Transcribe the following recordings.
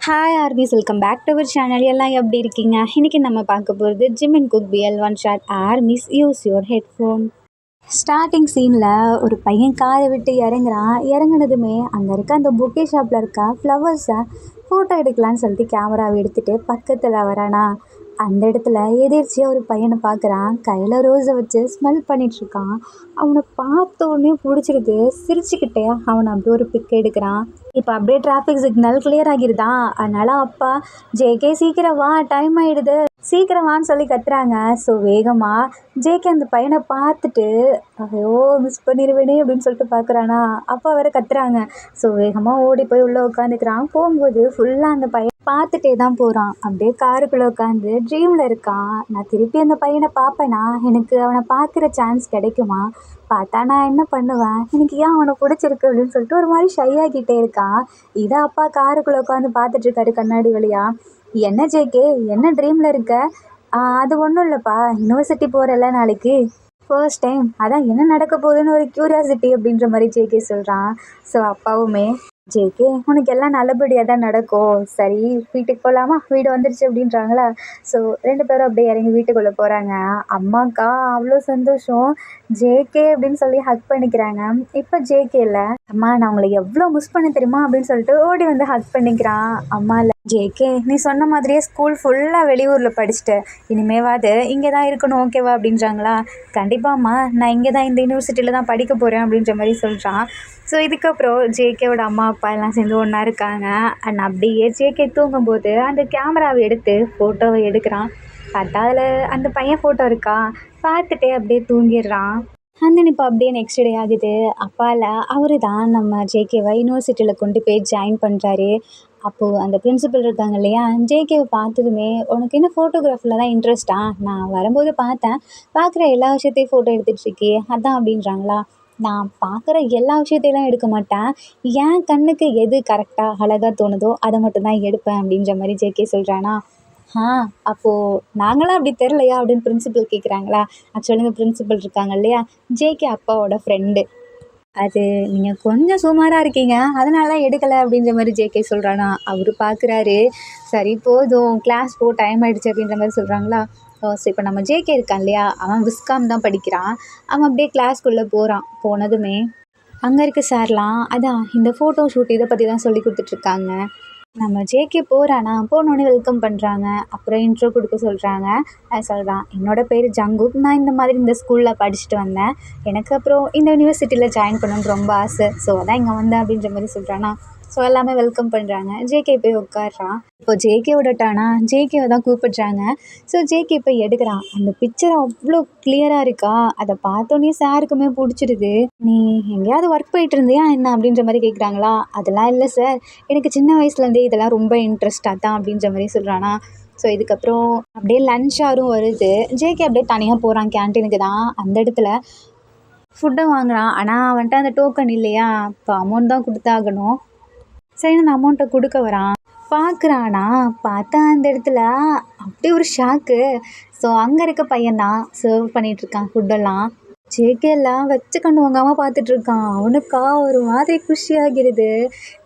Hi armies, welcome back to our channel. எல்லாம் எப்படி இருக்கீங்க? இன்றைக்கி நம்ம பார்க்க போகிறது Jin and Kook BL one shot armies use your headphone. Starting சீனில் ஒரு பையன் காரை விட்டு இறங்குறான். இறங்குனதுமே அங்கே இருக்க அந்த பொக்கே ஷாப்பில் இருக்க ஃப்ளவர்ஸை ஃபோட்டோ எடுக்கலான்னு சொல்லிட்டு கேமராவை எடுத்துகிட்டு பக்கத்தில் வரானா. அந்த இடத்துல எதிர்ச்சியாக ஒரு பையனை பார்க்குறான். கையில் ரோஸை வச்சு ஸ்மெல் பண்ணிகிட்ருக்கான். அவனை பார்த்தோன்னே பிடிச்சிருது. சிரிச்சுக்கிட்டே அவனை அப்படியே ஒரு பிக் எடுக்கிறான். இப்போ அப்படியே டிராஃபிக் சிக்னல் கிளியர் ஆகிருதா. அதனால் அப்பா, ஜேகே சீக்கிரம் வா, டைம் ஆகிடுது, சீக்கிரம் வான்னு சொல்லி கத்துறாங்க. ஸோ வேகமாக ஜேகே அந்த பையனை பார்த்துட்டு, ஐயோ மிஸ் பண்ணிடுவேனே அப்படின்னு சொல்லிட்டு பார்க்குறானா. அப்பா வேற கத்துறாங்க. ஸோ வேகமாக ஓடி போய் உள்ளே உட்காந்துக்கிறான். போகும்போது ஃபுல்லாக அந்த பையன் பார்த்துட்டே தான் போகிறான். அப்படியே காருக்குள்ளே உட்காந்து ட்ரீமில் இருக்கான். நான் திருப்பி அந்த பையனை பார்ப்பேனா, எனக்கு அவனை பார்க்குற சான்ஸ் கிடைக்குமா, பார்த்தா நான் என்ன பண்ணுவேன், எனக்கு ஏன் அவனை பிடிச்சிருக்கு அப்படின்னு சொல்லிட்டு ஒரு மாதிரி ஷை ஆகிட்டே இருக்கான். இதை அப்பா காருக்குள்ளே உட்காந்து பார்த்துட்ருக்காரு கண்ணாடி வழியா. என்ன ஜேகே, என்ன ட்ரீமில் இருக்க? அது ஒன்றும் இல்லைப்பா, யூனிவர்சிட்டி போகிறல்ல நாளைக்கு, ஃபர்ஸ்ட் டைம், அதான் என்ன நடக்க போகுதுன்னு ஒரு க்யூரியாசிட்டி அப்படின்ற மாதிரி ஜேகே சொல்கிறான். ஸோ அப்பாவுமே, ஜேகே உனக்கு எல்லாம் நல்லபடியாக தான் நடக்கும், சரி வீட்டுக்கு போகலாமா, வீடு வந்துடுச்சு அப்படின்றாங்களா. ஸோ 2 பேரும் அப்படியே இறங்கி வீட்டுக்குள்ளே போகிறாங்க. அம்மாக்கா அவ்வளோ சந்தோஷம், ஜேகே அப்படின்னு சொல்லி ஹக் பண்ணிக்கிறாங்க. இப்போ ஜேகே இல்லை, அம்மா நான் உங்களை எவ்வளோ மிஸ் பண்ண தெரியுமா அப்படின்னு சொல்லிட்டு ஓடி வந்து ஹக் பண்ணிக்கிறான். அம்மா இல்லை, ஜேகே நீ சொன்ன மாதிரியே ஸ்கூல் ஃபுல்லாக வெளியூரில் படிச்சுட்டு இனிமேவாது இங்கே தான் இருக்கணும், ஓகேவா அப்படின்றாங்களா. கண்டிப்பாம்மா, நான் இங்கே தான் இந்த யூனிவர்சிட்டியில் தான் படிக்க போகிறேன் அப்படின்ற மாதிரி சொல்கிறான். ஸோ இதுக்கப்புறம் ஜேகேவோட அம்மா அப்பா எல்லாம் சேர்ந்து ஒன்றா இருக்காங்க. அண்ட் அப்படியே ஜேகே தூங்கும்போது அந்த கேமராவை எடுத்து ஃபோட்டோவை எடுக்கிறான். பார்த்தா அதில் அந்த பையன் ஃபோட்டோ இருக்கா, பார்த்துட்டே அப்படியே தூங்கிடுறான். அந்த இப்போ அப்படியே நெக்ஸ்ட் டே ஆகுது. அப்பாவில் அவர் தான் நம்ம ஜேகேவை யூனிவர்சிட்டியில் கொண்டு போய் ஜாயின் பண்ணுறாரு. அப்போது அந்த பிரின்சிபல் இருக்காங்க இல்லையா, ஜேகேவை பார்த்ததுமே, உனக்கு என்ன ஃபோட்டோகிராஃபில் தான் இன்ட்ரெஸ்ட்டா, நான் வரும்போது பார்த்தேன், பார்க்குற எல்லா விஷயத்தையும் ஃபோட்டோ எடுத்துகிட்ருக்கே அதான் அப்படின்றாங்களா. நான் பார்க்குற எல்லா விஷயத்தையெல்லாம் எடுக்க மாட்டேன், என் கண்ணுக்கு எது கரெக்டாக அழகாக தோணுதோ அதை மட்டும்தான் எடுப்பேன் அப்படின்ற மாதிரி ஜேகே சொல்கிறானா. அப்போது நாங்களாம் அப்படி தெரிலையா அப்படின்னு பிரின்சிபல் கேட்குறாங்களா. ஆக்சுவலி இந்த பிரின்சிபல் இருக்காங்க இல்லையா, ஜேகே அப்பாவோட ஃப்ரெண்டு. அது நீங்கள் கொஞ்சம் சுமாராக இருக்கீங்க, அதனால எடுக்கலை அப்படின்ற மாதிரி ஜேகே சொல்கிறானா. அவர் பார்க்குறாரு, சரி போதும் கிளாஸ் போ, டைம் ஆகிடுச்சு அப்படின்ற மாதிரி சொல்கிறாங்களா. ஸோ இப்போ நம்ம ஜேகே இருக்கான் இல்லையா, அவன் விஸ்காம் தான் படிக்கிறான். அவன் அப்படியே கிளாஸ்க்குள்ளே போகிறான். போனதுமே அங்கே இருக்க சார்லாம் அதான் இந்த ஃபோட்டோ ஷூட் இதை பற்றி தான் சொல்லி கொடுத்துட்ருக்காங்க. நம்ம ஜேகே போகிறானா, போனோடனே வெல்கம் பண்ணுறாங்க. அப்புறம் இன்ட்ரோ கொடுக்க சொல்கிறாங்க. சொல்கிறான், என்னோடய பேர் ஜங்குக், நான் இந்த மாதிரி இந்த ஸ்கூலில் படிச்சுட்டு வந்தேன், எனக்கு அப்புறம் இந்த யூனிவர்சிட்டியில் ஜாயின் பண்ணணுன்னு ரொம்ப ஆசை, ஸோ அதான் இங்கே வந்தேன் அப்படின்ற மாதிரி சொல்கிறானா. ஸோ எல்லாமே வெல்கம் பண்ணுறாங்க. ஜேகே போய் உட்காடுறான். இப்போ ஜேகேவோட டானா ஜேகேவை தான் கூப்பிட்றாங்க. ஸோ ஜேகே போய் எடுக்கிறான். அந்த பிக்சர் அவ்வளோ கிளியராக இருக்கா, அதை பார்த்தோன்னே சாருக்குமே பிடிச்சிருது. நீ எங்கேயாவது ஒர்க் போயிட்டு இருந்தியா என்ன அப்படின்ற மாதிரி கேட்குறாங்களா. அதெல்லாம் இல்லை சார், எனக்கு சின்ன வயசுலேருந்தே இதெல்லாம் ரொம்ப இன்ட்ரெஸ்டாக தான் அப்படின்ற மாதிரி சொல்கிறானா. ஸோ இதுக்கப்புறம் அப்படியே லன்ச் ஹவரும் வருது. ஜேகே அப்படியே தனியாக போகிறான் கேன்டீனுக்கு தான். அந்த இடத்துல ஃபுட்டும் வாங்குறான். ஆனால் அவன்கிட்ட அந்த டோக்கன் இல்லையா, இப்போ அமௌண்ட் தான் கொடுத்தாகணும். சரி அந்த அமௌண்ட்டை கொடுக்க வரான். பார்க்குறானா, பார்த்தா அந்த இடத்துல அப்படியே ஒரு ஷாக்கு. ஸோ அங்கே இருக்க பையன்தான் சர்வ் பண்ணிகிட்ருக்கான் ஃபுட்டெல்லாம். ஜேகே எல்லாம் வச்சு கண்டு வாங்காமல் பார்த்துட்ருக்கான். அவனுக்கா ஒரு மாதிரி குஷியாகிறது.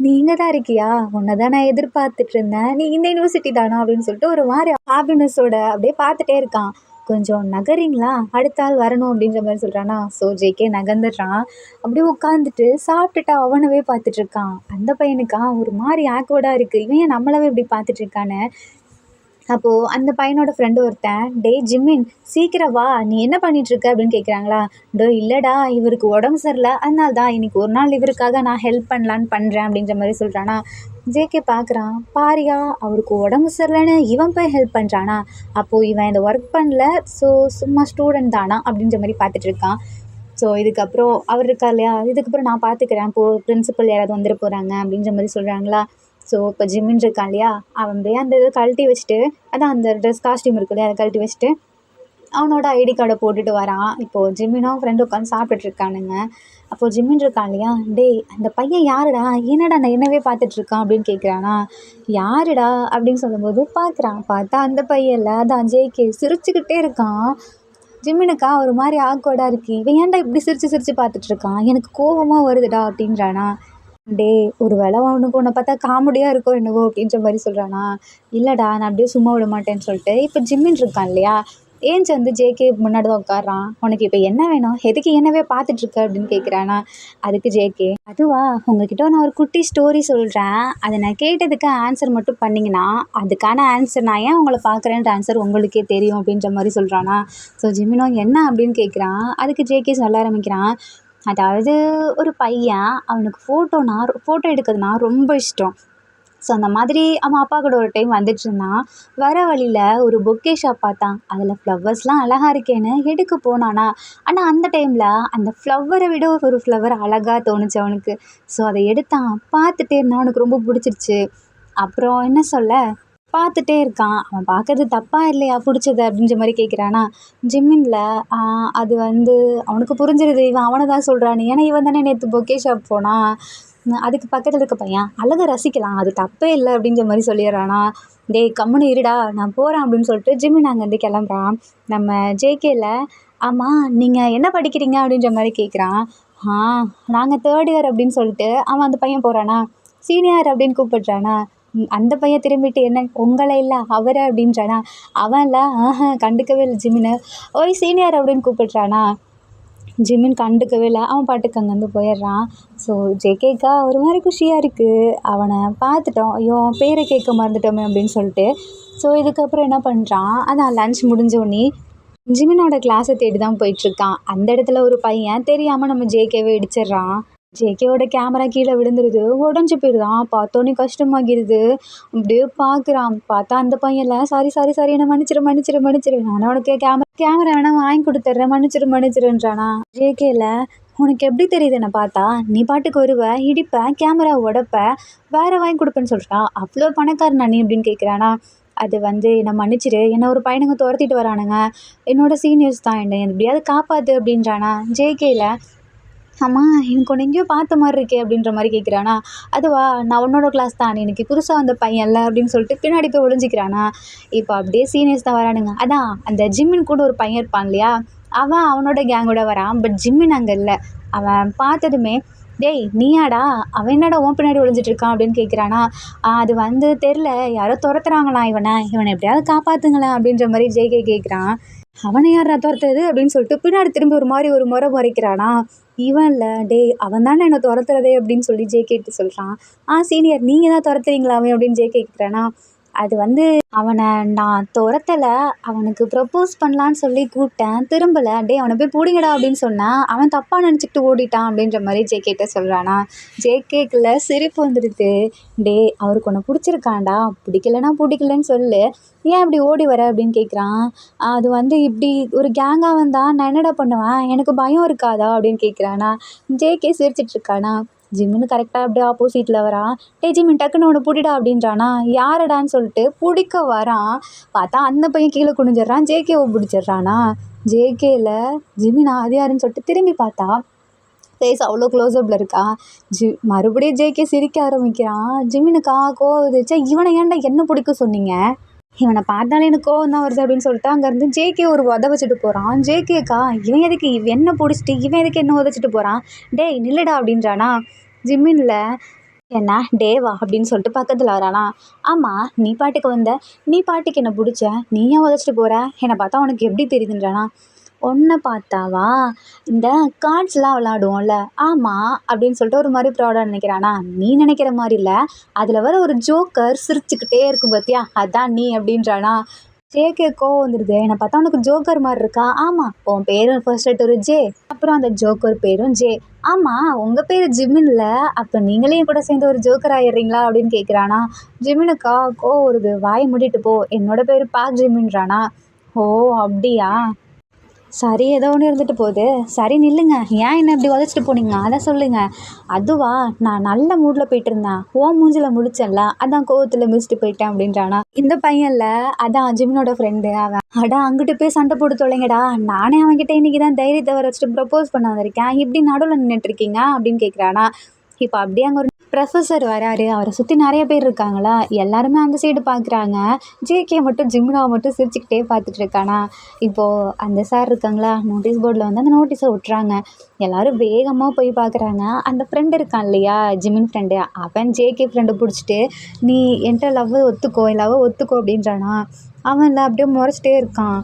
நீ இங்கே தான் இருக்கியா, உன்னை தான் நான் எதிர்பார்த்துட்டு இருந்தேன், நீ இந்த யூனிவர்சிட்டி தானா அப்படின்னு சொல்லிட்டு ஒரு மாதிரி ஹாப்பினஸோட அப்படியே பார்த்துட்டே இருக்கான். கொஞ்சம் நகரிங்களா, அடுத்த ஆள் வரணும் அப்படின்ற மாதிரி சொல்கிறானா. So JK நகர்ந்துடுறான். அப்படியே உட்காந்துட்டு சாப்பிட்டுட்டு அவனவே பார்த்துட்ருக்கான். அந்த பையனுக்கா ஒரு மாதிரி ஆக்வர்டாக இருக்குது, இவன் ஏன் நம்மளவே இப்படி பார்த்துட்ருக்கான்னு. அப்போது அந்த பையனோட ஃப்ரெண்டு ஒருத்தன், டே ஜிம்மின் சீக்கிரம் வா, நீ என்ன பண்ணிகிட்ருக்க அப்படின்னு கேட்குறாங்களா. இல்லைடா, இவருக்கு உடம்பு சரியில்லை, அதனால தான் இன்றைக்கி ஒரு நாள் இவருக்காக நான் ஹெல்ப் பண்ணலான்னு பண்ணுறேன் அப்படின்ற மாதிரி சொல்கிறானா. ஜேகே பார்க்குறான், பாரியா அவருக்கு உடம்பு சரியில்லைன்னு இவன் போய் ஹெல்ப் பண்ணுறானா, அப்போது இவன் இந்த ஒர்க் பண்ணல, ஸோ சும்மா ஸ்டூடெண்ட் தானா அப்படின்ற மாதிரி பார்த்துட்ருக்கான். ஸோ இதுக்கப்புறம் அவர் இருக்கா இல்லையா, இதுக்கப்புறம் நான் பார்த்துக்கிறேன், இப்போது பிரின்சிபல் யாராவது வந்துட போகிறாங்க அப்படின்ற மாதிரி சொல்கிறாங்களா. ஸோ இப்போ ஜிம்மின் இருக்கான் இல்லையா, அவன் அப்படியே அந்த இதை கழட்டி வச்சுட்டு, அதான் அந்த ட்ரெஸ் காஸ்டியூம் இருக்கு இல்லையா, அதை கழட்டி வச்சுட்டு அவனோட ஐடி கார்டை போட்டுட்டு வரான். இப்போது ஜிம்மினும் ஃப்ரெண்டு உட்காந்து சாப்பிட்டுட்ருக்கானுங்க. அப்போது ஜிம்மின் இருக்கான் இல்லையா, டேய் அந்த பையன் யாருடா, என்னடா நான் என்னவே பார்த்துட்ருக்கான் அப்படின்னு கேட்குறானா. யாருடா அப்படின்னு சொல்லும்போது பார்க்குறான். பார்த்தா அந்த பையன்ல அதான் ஜேகே சிரிச்சுக்கிட்டே இருக்கான். ஜிம்மினுக்கா ஒரு மாதிரி ஆக்வர்டாக இருக்குது, இவன் ஏன்டா இப்படி சிரித்து சிரித்து பார்த்துட்ருக்கான், எனக்கு கோபமாக வருதுடா அப்படின்றானா. டேய் ஒரு வேளை அவனுக்கு உன்னை பார்த்தா காமெடியாக இருக்கோ என்னவோ அப்படின்ற மாதிரி சொல்கிறானா. இல்லைடா நான் அப்படியே சும்மா விட மாட்டேன்னு சொல்லிட்டு இப்போ ஜிம்மின் இருக்கான் இல்லையா, ஏஞ்சி வந்து ஜேகே முன்னாடி தான் உட்காடுறான். உனக்கு இப்போ என்ன வேணும், எதுக்கு என்னவே பார்த்துட்டு இருக்க அப்படின்னு கேட்குறானா. அதுக்கு ஜேகே, அதுவா உங்ககிட்ட நான் ஒரு குட்டி ஸ்டோரி சொல்கிறேன், அதை நான் கேட்டதுக்கு ஆன்சர் மட்டும் பண்ணிங்கன்னா அதுக்கான ஆன்சர் நான் ஏன் உங்களை பார்க்குறேன்ற ஆன்சர் உங்களுக்கே தெரியும் அப்படின்ற மாதிரி சொல்கிறானா. ஸோ ஜிம்மினோ என்ன அப்படின்னு கேட்குறான். அதுக்கு ஜேகே சொல்ல ஆரம்பிக்கிறான். அதாவது ஒரு பையன் அவனுக்கு ஃபோட்டோ எடுக்கிறதுனா ரொம்ப இஷ்டம். ஸோ அந்த மாதிரி அவன் அப்பா கூட ஒரு டைம் வந்துட்டுருந்தான். வர வழியில் ஒரு பொக்கே ஷாப் பார்த்தான். அதில் ஃப்ளவர்ஸ்லாம் அழகாக இருக்கேன்னு எடுக்க போனானா. ஆனால் அந்த டைமில் அந்த ஃப்ளவரை விட ஒரு ஃப்ளவர் அழகாக தோணுச்சு அவனுக்கு. ஸோ அதை எடுத்தான். பார்த்துட்டே இருந்தான். அவனுக்கு ரொம்ப பிடிச்சிருச்சு. அப்புறம் என்ன சொல்ல, பார்த்துட்டே இருக்கான். அவன் பார்க்கறது தப்பா இல்லையா பிடிச்சது அப்படின்ற மாதிரி கேட்குறானா. ஜிம்மின்ல அது வந்து அவனுக்கு புரிஞ்சிருது இவன் அவனை தான் சொல்கிறான்னு. ஏன்னா இவன் தானே நேற்று பொக்கே ஷாப் போனான். அதுக்கு பக்கத்தில் இருக்க பையன் அழகை ரசிக்கலாம், அது தப்பே இல்லை அப்படின்ற மாதிரி சொல்லிடுறானா. டேய் கம்முன்னு இருடா நான் போகிறேன் அப்படின்னு சொல்லிட்டு ஜிம்மின் அங்கேருந்து கிளம்புறான். நம்ம ஜேகேல, ஆமாம் நீங்கள் என்ன படிக்கிறீங்க அப்படின்ற மாதிரி கேட்குறான். ஆ நாங்கள் தேர்ட் இயர் அப்படின்னு சொல்லிட்டு அவன் அந்த பையன் போகிறானா. சீனியர் அப்படின்னு கூப்பிடுறானா. அந்த பையன் திரும்பிட்டு என்ன உங்களை இல்லை அவரை அப்படின்றானா. அவன்ல கண்டுக்கவே இல்லை ஜிம்மின்னு. ஓய் சீனியர் அப்படின்னு கூப்பிடுறானா. ஜிம்மின் கண்டுக்கவே இல்லை. அவன் பாட்டுக்கு அங்கேருந்து போயிடுறான். ஸோ ஜேகேக்கா ஒரு மாதிரி குஷியாக இருக்குது. அவனை பார்த்துட்டோம், ஐயோ அவன் பேரை கேட்க மறந்துட்டோமே அப்படின்னு சொல்லிட்டு. ஸோ இதுக்கப்புறம் என்ன பண்ணுறான், அதான் லன்ச் முடிஞ்சோடனே ஜிமினோட கிளாஸை தேடி தான் போயிட்டுருக்கான். அந்த இடத்துல ஒரு பையன் தெரியாமல் நம்ம ஜேகேவை இடிச்சிடுறான். ஜேகேவோட கேமரா கீழே விழுந்துருது, உடஞ்சி போயிடுதான். பார்த்தோன்னே கஷ்டமாகிடுது. அப்படியே பார்க்குறான். பார்த்தா அந்த பையன்ல சாரி சாரி சாரி என்னை மன்னிச்சிரு நானும் உனக்கு கேமரா வேணா வாங்கி கொடுத்துட்றேன், மன்னிச்சிருன்றானா. ஜேகேல, உனக்கு எப்படி தெரியுது என்னை பார்த்தா, நீ பாட்டுக்கு வருவ இடிப்ப கேமரா உடப்ப வேற வாங்கி கொடுப்பேன்னு சொல்கிறா, அவ்வளோ பணக்காரனா நீ அப்படின்னு கேட்குறானா. அது வந்து என்னை மன்னிச்சிரு, என்னை ஒரு பையனுங்க துரத்திட்டு வரானுங்க, என்னோட சீனியர்ஸ் தான், என்னை எப்படியாவது காப்பாற்று அப்படின்றானா. ஜேகேல, ஆமாம் எனக்கு உன்னை எங்கேயோ பார்த்த மாதிரி இருக்கே அப்படின்ற மாதிரி கேட்குறானா. அதுவா நான் உன்னோட கிளாஸ் தான், நீ இன்னைக்கு புதுசாக வந்த பையன்ல அப்படின்னு சொல்லிட்டு பின்னாடி போய் ஒளிஞ்சிக்கிறானா. இப்போ அப்படியே சீனியர்ஸ் தான் வரானுங்க. அதான் அந்த ஜிம்மின் கூட ஒரு பையன் இருப்பான் இல்லையா, அவன் அவனோட கேங்கோட வரான். பட் ஜிம்மின் அங்கே இல்லை. அவன் பார்த்ததுமே, டேய் நீயாடா, அவன் என்னடா உன் பின்னாடி ஒளிஞ்சிட்டு இருக்கான் அப்படின்னு கேட்குறானா. அது வந்து தெரில, யாரோ துரத்துறாங்களாம் இவனை எப்படியாவது காப்பாற்றுங்களேன் அப்படின்ற மாதிரி ஜேகே கேட்குறான். அவனை யாரா துரத்துறது அப்படின்னு சொல்லிட்டு பின்னாடி திரும்பி ஒரு முறை முறைக்கிறானா. இவன்ல, டேய் அவன் தானே என்னை துரத்துறதே அப்படின்னு சொல்லி ஜேகேட்டு சொல்கிறான். சீனியர் நீங்கள் தான் துரத்துறீங்களா அவன் அப்படின்னு ஜேகே கேட்குறானா. அது வந்து அவனை நான் துரத்தலை, அவனுக்கு ப்ரப்போஸ் பண்ணலான்னு சொல்லி கூப்பிட்டேன், திரும்பலை. டே அவனை போய் பிடிங்கடா அப்படின்னு சொன்னேன், அவன் தப்பாக நினச்சிக்கிட்டு ஓடிட்டான் அப்படின்ற மாதிரி ஜேகேட்ட சொல்கிறானா. ஜேகேக்குள்ள சிரிப்பு வந்துடுது. டே அவருக்கு உன்னை பிடிச்சிருக்காண்டா, பிடிக்கலன்னு சொல்லு, ஏன் இப்படி ஓடி வர அப்படின்னு கேட்குறான். அது வந்து இப்படி ஒரு கேங்காக வந்தால் நான் என்னடா பண்ணுவேன், எனக்கு பயம் இருக்காதா அப்படின்னு கேட்குறானா. ஜேகே சிரிச்சிட்ருக்கானா. ஜிம்முன்னு கரெக்டாக அப்படியே ஆப்போசிட்டில் வரான். டேய் ஜிம்மின் டக்குன்னு ஒன்று பிடிடா அப்படின்றானா. யாரடான்னு சொல்லிட்டு பிடிக்க வரான். பார்த்தா அந்த பையன் கீழே குனிஞ்சிட்றான். ஜேகேவை பிடிச்சிட்றானா. ஜேகேல, ஜிம்மினா அது யாருன்னு சொல்லிட்டு திரும்பி பார்த்தா ஃபேஸ் அவ்வளோ க்ளோஸ்அப்பில் இருக்கா. மறுபடியும் ஜேகே சிரிக்க ஆரம்பிக்கிறான். ஜிம்மினுக்கா கோவம் வந்துச்சா, இவனை ஏன்டா என்ன பிடிக்க சொன்னீங்க, இவனை பார்த்தாலே எனக்கு கோவம் தான் வருது அப்படின்னு சொல்லிட்டு அங்கேருந்து ஜேகே ஒரு வச்சிட்டு போகிறான். ஜேகேக்கா இவன் எதுக்கு என்ன பிடிச்சிட்டு இவன் எதுக்கு என்ன உதச்சிட்டு போகிறான், டேய் நில்லுடா அப்படின்றானா. ஜிம்மின்ல, என்ன டேவா அப்படின்னு சொல்லிட்டு பக்கத்தில் வரானா. ஆமாம் நீ பாட்டுக்கு என்னை பிடிச்ச, நீ ஏன் உதச்சிட்டு போகிற, என்னை பார்த்தா உனக்கு எப்படி தெரியுதுன்றானா. ஒன்றை பார்த்தாவா, இந்த கார்ட்ஸ்லாம் விளாடுவோம்ல, ஆமாம் அப்படின்னு சொல்லிட்டு ஒரு மாதிரி ப்ரௌடாக நினைக்கிறானா. நீ நினைக்கிற மாதிரி இல்லை, அதில் வர ஒரு ஜோக்கர் சிரிச்சுக்கிட்டே இருக்கும் பார்த்தியா, அதான் நீ அப்படின்றானா. ஜேகே கோவம் வந்துடுது. என்னை பார்த்தா உனக்கு ஜோக்கர் மாதிரி இருக்கா. ஆமாம் உன் பேரும் ஃபர்ஸ்ட் லெட்டர் ஜே, அப்புறம் அந்த ஜோக்கர் பேரும் ஜே. ஆமாம் உங்கள் பேர் ஜிம்மின்ல, அப்போ நீங்களே என் கூட சேர்ந்து ஒரு ஜோக்கர் ஆயிடுறீங்களா அப்படின்னு கேட்குறானா. ஜிம்மினுக்கா கோவம் வருது. வாயை மூடிட்டு போ, என்னோட பேர் பாக் ஜிம்மின்றானா. ஓ அப்படியா, சரி ஏதோ ஒன்று இருந்துட்டு போகுது, சரி நில்லுங்க, ஏன் என்ன இப்படி உதச்சிட்டு போனீங்க அதை சொல்லுங்கள். அதுவா நான் நல்ல மூடில் போயிட்டு இருந்தேன், மூஞ்சில் முடிச்சேன்ல, அதான் கோவத்தில் மிதிச்சிட்டு போயிட்டேன் அப்படின்றானா. இந்த பையன்ல, அதான் ஜிம்மினோட ஃப்ரெண்டு அவன். அங்கிட்டு போய் சண்டை போட்டு தொலைங்கடா, நானே அவன்கிட்ட இன்றைக்கி தான் தைரியத்தை வர வச்சுட்டு ப்ரப்போஸ் பண்ண வந்திருக்கேன், இப்படி நடுவில் நின்றுட்டுருக்கீங்க அப்படின்னு கேட்குறானா. இப்போ அப்படியே அங்கே ஒரு ப்ரொஃபஸர் வராரு. அவரை சுற்றி நிறைய பேர் இருக்காங்களா, எல்லாருமே அந்த சைடு பார்க்குறாங்க. ஜேகே மட்டும் ஜிம்னாவை மட்டும் சிரிச்சுக்கிட்டே பார்த்துட்டு இருக்கானா. இப்போது அந்த சார் இருக்காங்களா, நோட்டீஸ் போர்டில் வந்து அந்த நோட்டீஸை விட்டுறாங்க. எல்லாரும் வேகமாக போய் பார்க்குறாங்க. அந்த ஃப்ரெண்டு இருக்கான் இல்லையா, ஜிமின் ஃப்ரெண்டு, அவன் ஜேகே ஃப்ரெண்டை பிடிச்சிட்டு நீ என்கிட்ட லவ்வை ஒத்துக்கோ அப்படின்றானா. அவன் அப்படியே முறைச்சிட்டே இருக்கான்.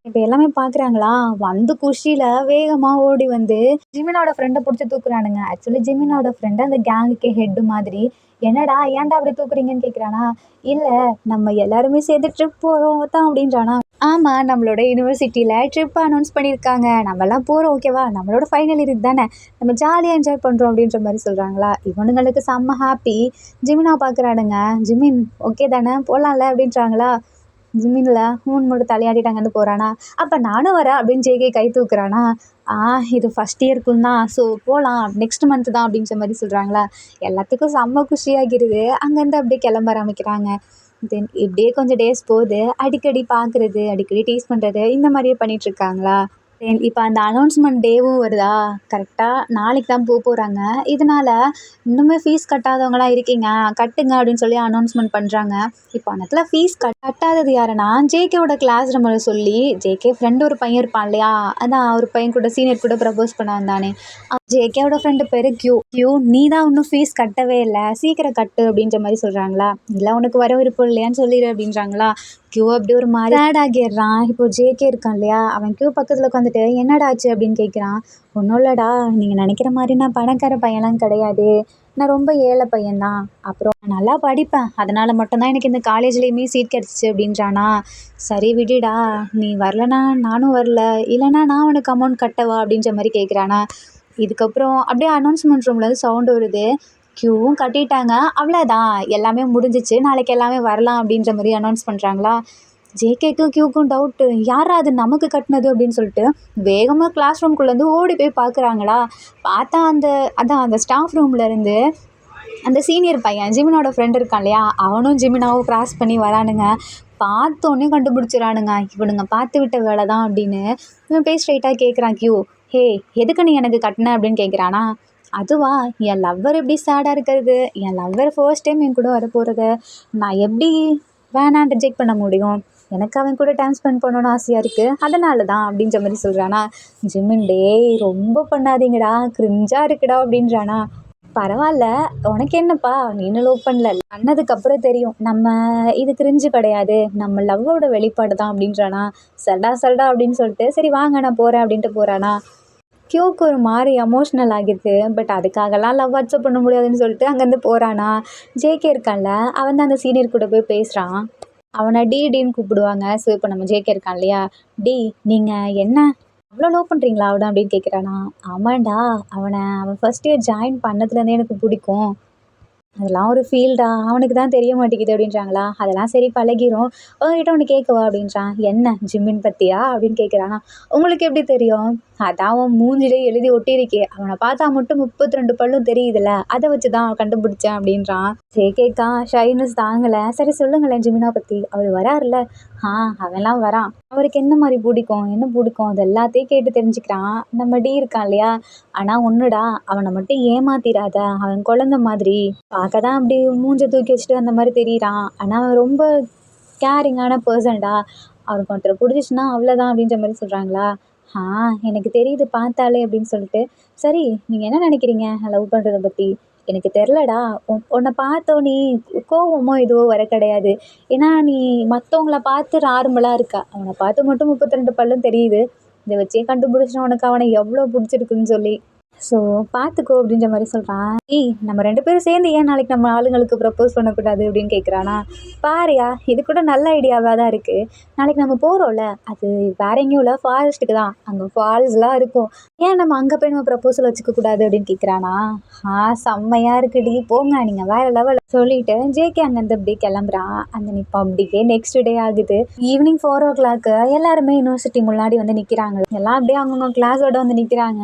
இப்போ எல்லாமே பார்க்குறாங்களா, வந்து குஷியில் வேகமாக ஓடி வந்து ஜிமினோட ஃப்ரெண்டை பிடிச்சி தூக்குறானுங்க. ஆக்சுவலி ஜிமினோட ஃப்ரெண்டு அந்த கேங்குக்கே ஹெட்டு மாதிரி. என்னடா ஏன்டா அப்படி தூக்குறீங்கன்னு கேட்குறானா. இல்லை, நம்ம எல்லாருமே சேர்ந்து ட்ரிப் போகிறோம் தான் அப்படின்றானா. ஆமாம், நம்மளோட யூனிவர்சிட்டியில் ட்ரிப் அனௌன்ஸ் பண்ணியிருக்காங்க, நம்மலாம் போகிறோம் ஓகேவா, நம்மளோட ஃபைனல் இயர் தானே, நம்ம ஜாலியாக என்ஜாய் பண்ணுறோம் அப்படின்ற மாதிரி சொல்கிறாங்களா. இவனுங்களுக்கு செம்ம ஹாப்பி. ஜிமினா பார்க்குறானுங்க. ஜிமின் ஓகே தானே, போகலாம்ல அப்படின்றாங்களா. ஜிமின்ல மட்டும் தலையாட்டிட்டு அங்கேருந்து போகிறானா. அப்போ நானும் வரேன் அப்படின்னு ஜேகே கை தூக்குறானா. இது ஃபஸ்ட் இயருக்கும் தான், ஸோ போகலாம், நெக்ஸ்ட் மந்த் தான் அப்படின்ற மாதிரி சொல்கிறாங்களா. எல்லாத்துக்கும் செம்ம குஷியாகிடுது. அங்கேருந்து அப்படியே கிளம்ப ஆரம்பிக்கிறாங்க. தென் இப்படியே கொஞ்சம் டேஸ் போகுது. அடிக்கடி பார்க்குறது, அடிக்கடி டீஸ் பண்ணுறது, இந்த மாதிரியே பண்ணிகிட்ருக்காங்களா. தென் இப்போ அந்த அனௌன்ஸ்மெண்ட் டேவும் வருதா, கரெக்டாக நாளைக்கு தான் போகிறாங்க. இதனால் இன்னுமே ஃபீஸ் கட்டாதவங்களாம் இருக்கீங்க, கட்டுங்க அப்படின்னு சொல்லி அனௌன்ஸ்மெண்ட் பண்ணுறாங்க. இப்போ அந்த இடத்துல ஃபீஸ் கட்டாதது யாருன்னா, ஜேகேவோட கிளாஸ் நம்பரை சொல்லி, ஜேகே ஃப்ரெண்டு ஒரு பையன் இருப்பான் இல்லையா, அதான் ஒரு பையன் கூட சீனியர் கூட ப்ரப்போஸ் பண்ண வந்தானே, ஜேகேவோட ஃப்ரெண்டு பேர் கியூ நீ தான் இன்னும் ஃபீஸ் கட்டவே இல்லை, சீக்கிரம் கட்டு அப்படின்ற மாதிரி சொல்கிறாங்களா. இல்லை உனக்கு வர விருப்பம் இல்லையான்னு சொல்லிடு அப்படின்றாங்களா. கியூ அப்படி ஒரு மாதிரி சேட் ஆகிடுறான். இப்போ ஜேகே இருக்கான் இல்லையா, அவன் கியூ பக்கத்தில் உட்காந்துட்டு என்னடா ஆச்சு அப்படின்னு கேட்குறான். ஒன்றும் இல்லைடா, நீங்கள் நினைக்கிற மாதிரி நான் பணக்கார பையன்லாம் கிடையாது, நான் ரொம்ப ஏழை பையன்தான். அப்புறம் நான் நல்லா படிப்பேன், அதனால் மட்டும்தான் எனக்கு இந்த காலேஜ்லேயுமே சீட் கிடச்சிச்சு அப்படின்றானா. சரி விடுடா, நீ வரலனா நானும் வரல, இல்லைனா நான் உனக்கு அமௌண்ட் கட்டவா அப்படின்ற மாதிரி கேட்குறானா. இதுக்கப்புறம் அப்படியே அனௌன்ஸ்மெண்ட் ரூம்லேருந்து சவுண்டு வருது. கியூவும் கட்டிட்டாங்க, அவ்வளோதான், எல்லாமே முடிஞ்சிச்சு, நாளைக்கு எல்லாமே வரலாம் அப்படின்ற மாதிரி அனௌன்ஸ் பண்ணுறாங்களா. ஜேகேக்கும் கியூக்கும் டவுட்டு, யாரா அது நமக்கு கட்டினது அப்படின்னு சொல்லிட்டு வேகமாக கிளாஸ் ரூம்குள்ளேருந்து ஓடி போய் பார்க்குறாங்களா. பார்த்தா அந்த ஸ்டாஃப் ரூம்லேருந்து அந்த சீனியர் பையன் ஜிமினோட ஃப்ரெண்ட் இருக்கான் இல்லையா, அவனும் ஜிமினாவும் கிராஸ் பண்ணி வரானுங்க. பார்த்தோன்னே கண்டுபிடிச்சிடானுங்க, இவனுங்க பார்த்து விட்ட வேலை தான் அப்படின்னு. இவன் போய் ஸ்ட்ரைட்டாக கேட்குறான் கியூ, ஹே எதுக்கு நீ எனக்கு கட்டின அப்படின்னு கேட்குறானா. அதுவா, என் லவ்வர் எப்படி சேடாக இருக்கிறது, என் லவ்வர் ஃபர்ஸ்ட் டைம் என் கூட வர போகிறது, நான் எப்படி வேணான்னு ரிஜெக்ட் பண்ண முடியும், எனக்கு அவன் கூட டைம் ஸ்பெண்ட் பண்ணணும்னு ஆசையாக இருக்குது, அதனால தான் அப்படின்ற மாதிரி சொல்கிறானா. ஜிமின் டேய் ரொம்ப பண்ணாதீங்கடா, கிரிஞ்சாக இருக்குடா அப்படின்றானா. பரவாயில்ல, உனக்கு என்னப்பா, நீனும் லவ் பண்ணல, பண்ணதுக்கப்புறம் தெரியும் நம்ம இது கிரிஞ்சு கிடையாது, நம்ம லவ்வோட வெளிப்பாடு தான் அப்படின்றானா. சல்டா அப்படின்னு சொல்லிட்டு சரி வாங்க நான் போகிறேன் அப்படின்ட்டு போகிறானா. கியூக்கு ஒரு மாதிரி எமோஷ்னல் ஆகிடுது. பட் அதுக்காகலாம் லவ் அக்செப்ட் பண்ண முடியாதுன்னு சொல்லிட்டு அங்கேருந்து போகிறானா. ஜேகே இருக்கான்ல, அவன் தான் அந்த சீனியர் கூட போய் பேசுகிறான். அவனை டின்னு கூப்பிடுவாங்க. ஸோ இப்போ நம்ம ஜேகே இருக்கான் இல்லையா, டி நீங்கள் என்ன அவ்வளோ லவ் பண்ணுறீங்களா அவனை அப்படின்னு கேட்குறானா. ஆமாண்டா, அவன் ஃபஸ்ட் இயர் ஜாயின் பண்ணதுலேருந்தே எனக்கு பிடிக்கும், அதெல்லாம் ஒரு ஃபீல்டா, அவனுக்கு தான் தெரிய மாட்டேங்குது அப்படின்றாங்களா. அதெல்லாம் சரி பழகிரும், உங்ககிட்ட ஒன்று கேட்கவா அப்படின்றான். என்ன ஜிம்மின் பற்றியா அப்படின்னு கேட்குறானா. உங்களுக்கு எப்படி தெரியும், அதான் அவன் மூஞ்சிலே எழுதி ஒட்டியிருக்கே, அவனை பார்த்தா மட்டும் 32 பல்லும் தெரியுதுல்ல, அதை வச்சு தான் கண்டுபிடிச்சேன் அப்படின்றான். சரி கேட்கா, ஷைனஸ் தாங்கலை. சரி சொல்லுங்களேன் ஜிமினா பற்றி, அவர் வராருல்ல. அவன்லாம் வரான், அவருக்கு என்ன மாதிரி பிடிக்கும் அது எல்லாத்தையும் கேட்டு தெரிஞ்சுக்கிறான். நம்ம டி இருக்கான் இல்லையா, ஆனால் ஒன்றுடா, அவனை மட்டும் ஏமாத்திராத, அவன் குழந்த மாதிரி, பார்க்க தான் அப்படி மூஞ்சை தூக்கி வச்சுட்டு அந்த மாதிரி தெரியுறான், ஆனால் அவன் ரொம்ப கேரிங்கான பர்சன்டா, அவனுக்கு ஒருத்தரை பிடிச்சிச்சுன்னா அவ்வளோதான் அப்படின்ற மாதிரி சொல்கிறாங்களா. எனக்கு தெரியுது பார்த்தாலே அப்படின்னு சொல்லிட்டு. சரி நீங்கள் என்ன நினைக்கிறீங்க லவ் பண்ணுறதை பற்றி, எனக்கு தெரிலடா, உன்னை பார்த்தோன்னே கோவமோ எதுவோ வர கிடையாது, ஏன்னா நீ மற்றவங்கள பார்த்து நார்மலாக இருக்கா, அவனை பார்த்து மட்டும் 32 பல்லும் தெரியுது, இதை வச்சே கண்டுபிடிச்சினா உனக்கு அவனை எவ்வளோ பிடிச்சிருக்குன்னு சொல்லி. ஸோ பார்த்துக்கோ அப்படின்ற மாதிரி சொல்கிறான். நம்ம 2 பேரும் சேர்ந்து ஏன் நாளைக்கு நம்ம ஆளுங்களுக்கு ப்ரப்போஸ் பண்ணக்கூடாது அப்படின்னு கேட்குறானா. பாரியா, இது கூட நல்ல ஐடியாவாக தான் இருக்குது, நாளைக்கு நம்ம போகிறோம்ல, அது வேற எங்கேயும் இல்லை, ஃபாரஸ்ட்டுக்கு தான், அங்கே ஃபால்ஸ்லாம் இருக்கும், ஏன் நம்ம அங்கே போய் நம்ம ப்ரப்போசல் வச்சுக்கக்கூடாது அப்படின்னு கேட்குறானா. செம்மையாக இருக்குடி, போங்க நீங்கள் வேறு லெவலில் சொல்லிட்டு ஜேகே அங்கேருந்து அப்படியே கிளம்புறான். அந்த இப்போ அப்படியே நெக்ஸ்ட் டே ஆகுது. ஈவினிங் 4 o'clock எல்லாருமே யூனிவர்சிட்டி முன்னாடி வந்து நிற்கிறாங்க. எல்லாம் அப்படியே அவங்கவுங்க கிளாஸோட வந்து நிற்கிறாங்க.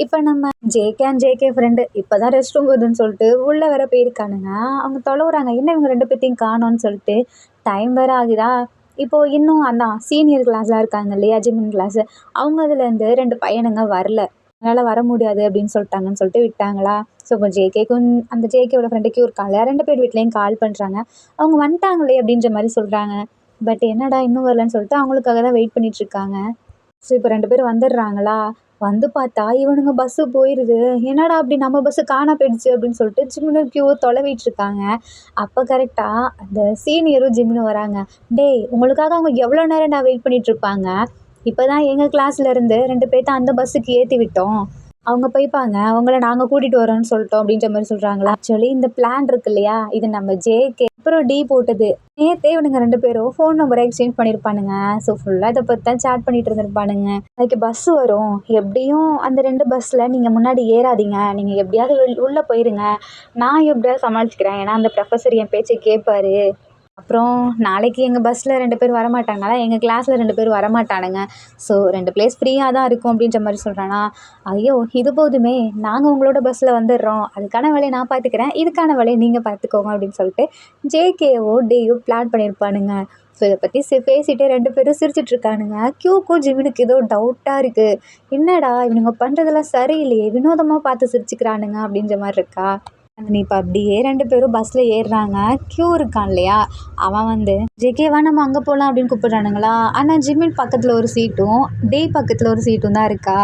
இப்போ நம்ம ஜேகே ஃப்ரெண்டு இப்போ தான் ரெஸ்ட் ரூம் வருதுன்னு சொல்லிட்டு உள்ளே வேற போயிருக்கானுங்க. அவங்க தொலைவுறாங்க, என்ன இவங்க 2 பேர்த்தையும் காணோன்னு சொல்லிட்டு. டைம் வேறு ஆகுதா. இப்போது இன்னும் அந்த சீனியர் கிளாஸ்லாம் இருக்காங்க இல்லையா, ஜிமின் கிளாஸு, அவங்க அதுலேருந்து 2 பையனுங்க வரல. என்னால் வர முடியாது அப்படின்னு சொல்லிட்டாங்கன்னு சொல்லிட்டு விட்டாங்களா. ஸோ இப்போ ஜேகேக்கும் அந்த ஜேகேவோட ஃப்ரெண்டு கியூ இருக்காங்க, 2 பேர் வீட்லேயும் கால் பண்ணுறாங்க. அவங்க வந்துட்டாங்களே அப்படின்ற மாதிரி சொல்கிறாங்க. பட் என்னடா இன்னும் வரலன்னு சொல்லிட்டு அவங்களுக்காக தான் வெயிட் பண்ணிகிட்ருக்காங்க. ஸோ இப்போ 2 பேரும் வந்துடுறாங்களா. வந்து பார்த்தா இவனுங்க பஸ்ஸு போயிடுது. என்னடா அப்படி நம்ம பஸ்ஸு காணா போயிடுச்சு அப்படின்னு சொல்லிட்டு ஜிம்முனும் கியூ தொலைவிட்டு இருக்காங்க. அப்போ கரெக்டாக அந்த சீனியரும் ஜிம்முனும் வராங்க. டேய் உங்களுக்காக அவங்க எவ்வளோ நேரம் நான் வெயிட் பண்ணிகிட்ருப்பாங்க. இப்போ தான் எங்கள் கிளாஸ்லேருந்து 2 பேர்த்த அந்த பஸ்ஸுக்கு ஏற்றி விட்டோம். அவங்க போய்ப்பாங்க. அவங்கள நாங்கள் கூட்டிகிட்டு வரோன்னு சொல்லிட்டோம் அப்படின்ற மாதிரி சொல்கிறாங்களா. ஆக்சுவலி இந்த பிளான் இருக்கு இல்லையா, இது நம்ம ஜேகே அப்புறம் டி போட்டது. நேற்றே இவனுங்க 2 பேரும் ஃபோன் நம்பரை எக்ஸ்சேஞ்ச் பண்ணியிருப்பானுங்க. ஸோ ஃபுல்லாக இதை பற்றி தான் சேட் பண்ணிட்டு இருந்திருப்பானுங்க. அதுக்கு பஸ்ஸு வரும், எப்படியும் அந்த 2 பஸ்ஸில் நீங்கள் முன்னாடி ஏறாதீங்க, நீங்கள் எப்படியாவது உள்ளே போயிருங்க, நான் எப்படியாவது சமாளிச்சுக்கிறேன், ஏன்னா அந்த ப்ரொஃபஸர் என் பேச்சை கேட்பாரு. அப்புறம் நாளைக்கு எங்கள் பஸ்ஸில் 2 பேர் வரமாட்டாங்களா, எங்கள் கிளாஸில் 2 பேர் வரமாட்டானுங்க. ஸோ 2 பிளேஸ் ஃப்ரீயாக தான் இருக்கும் அப்படின்ற மாதிரி சொல்கிறானா. ஐயோ இது போதுமே, நாங்கள் உங்களோட பஸ்ஸில் வந்துடுறோம், அதுக்கான வேலையை நான் பார்த்துக்கிறேன், இதுக்கான வேலையை நீங்கள் பார்த்துக்கோங்க அப்படின்னு சொல்லிட்டு ஜேகேவோ டேயோ பிளான் பண்ணியிருப்பானுங்க. ஸோ இதை பற்றி பேசிகிட்டே 2 பேரும் சிரிச்சிட்ருக்கானுங்க. கியூக்கும் ஜிமினுக்கு ஏதோ டவுட்டாக இருக்குது. என்னடா இவனுங்க பண்ணுறதெல்லாம் சரியில்லையே, வினோதமாக பார்த்து சிரிச்சுக்கிறானுங்க அப்படின்ற மாதிரி இருக்கா. இப்போ அப்படியே 2 பேரும் பஸ்ஸில் ஏறுறாங்க. கியூ இருக்கான் இல்லையா, அவன் வந்து ஜேகேவா நம்ம அங்கே போகலாம் அப்படின்னு கூப்பிட்றானுங்களா. ஆனால் ஜிமின் பக்கத்தில் ஒரு சீட்டும் டி பக்கத்தில் ஒரு சீட்டும் தான் இருக்கா.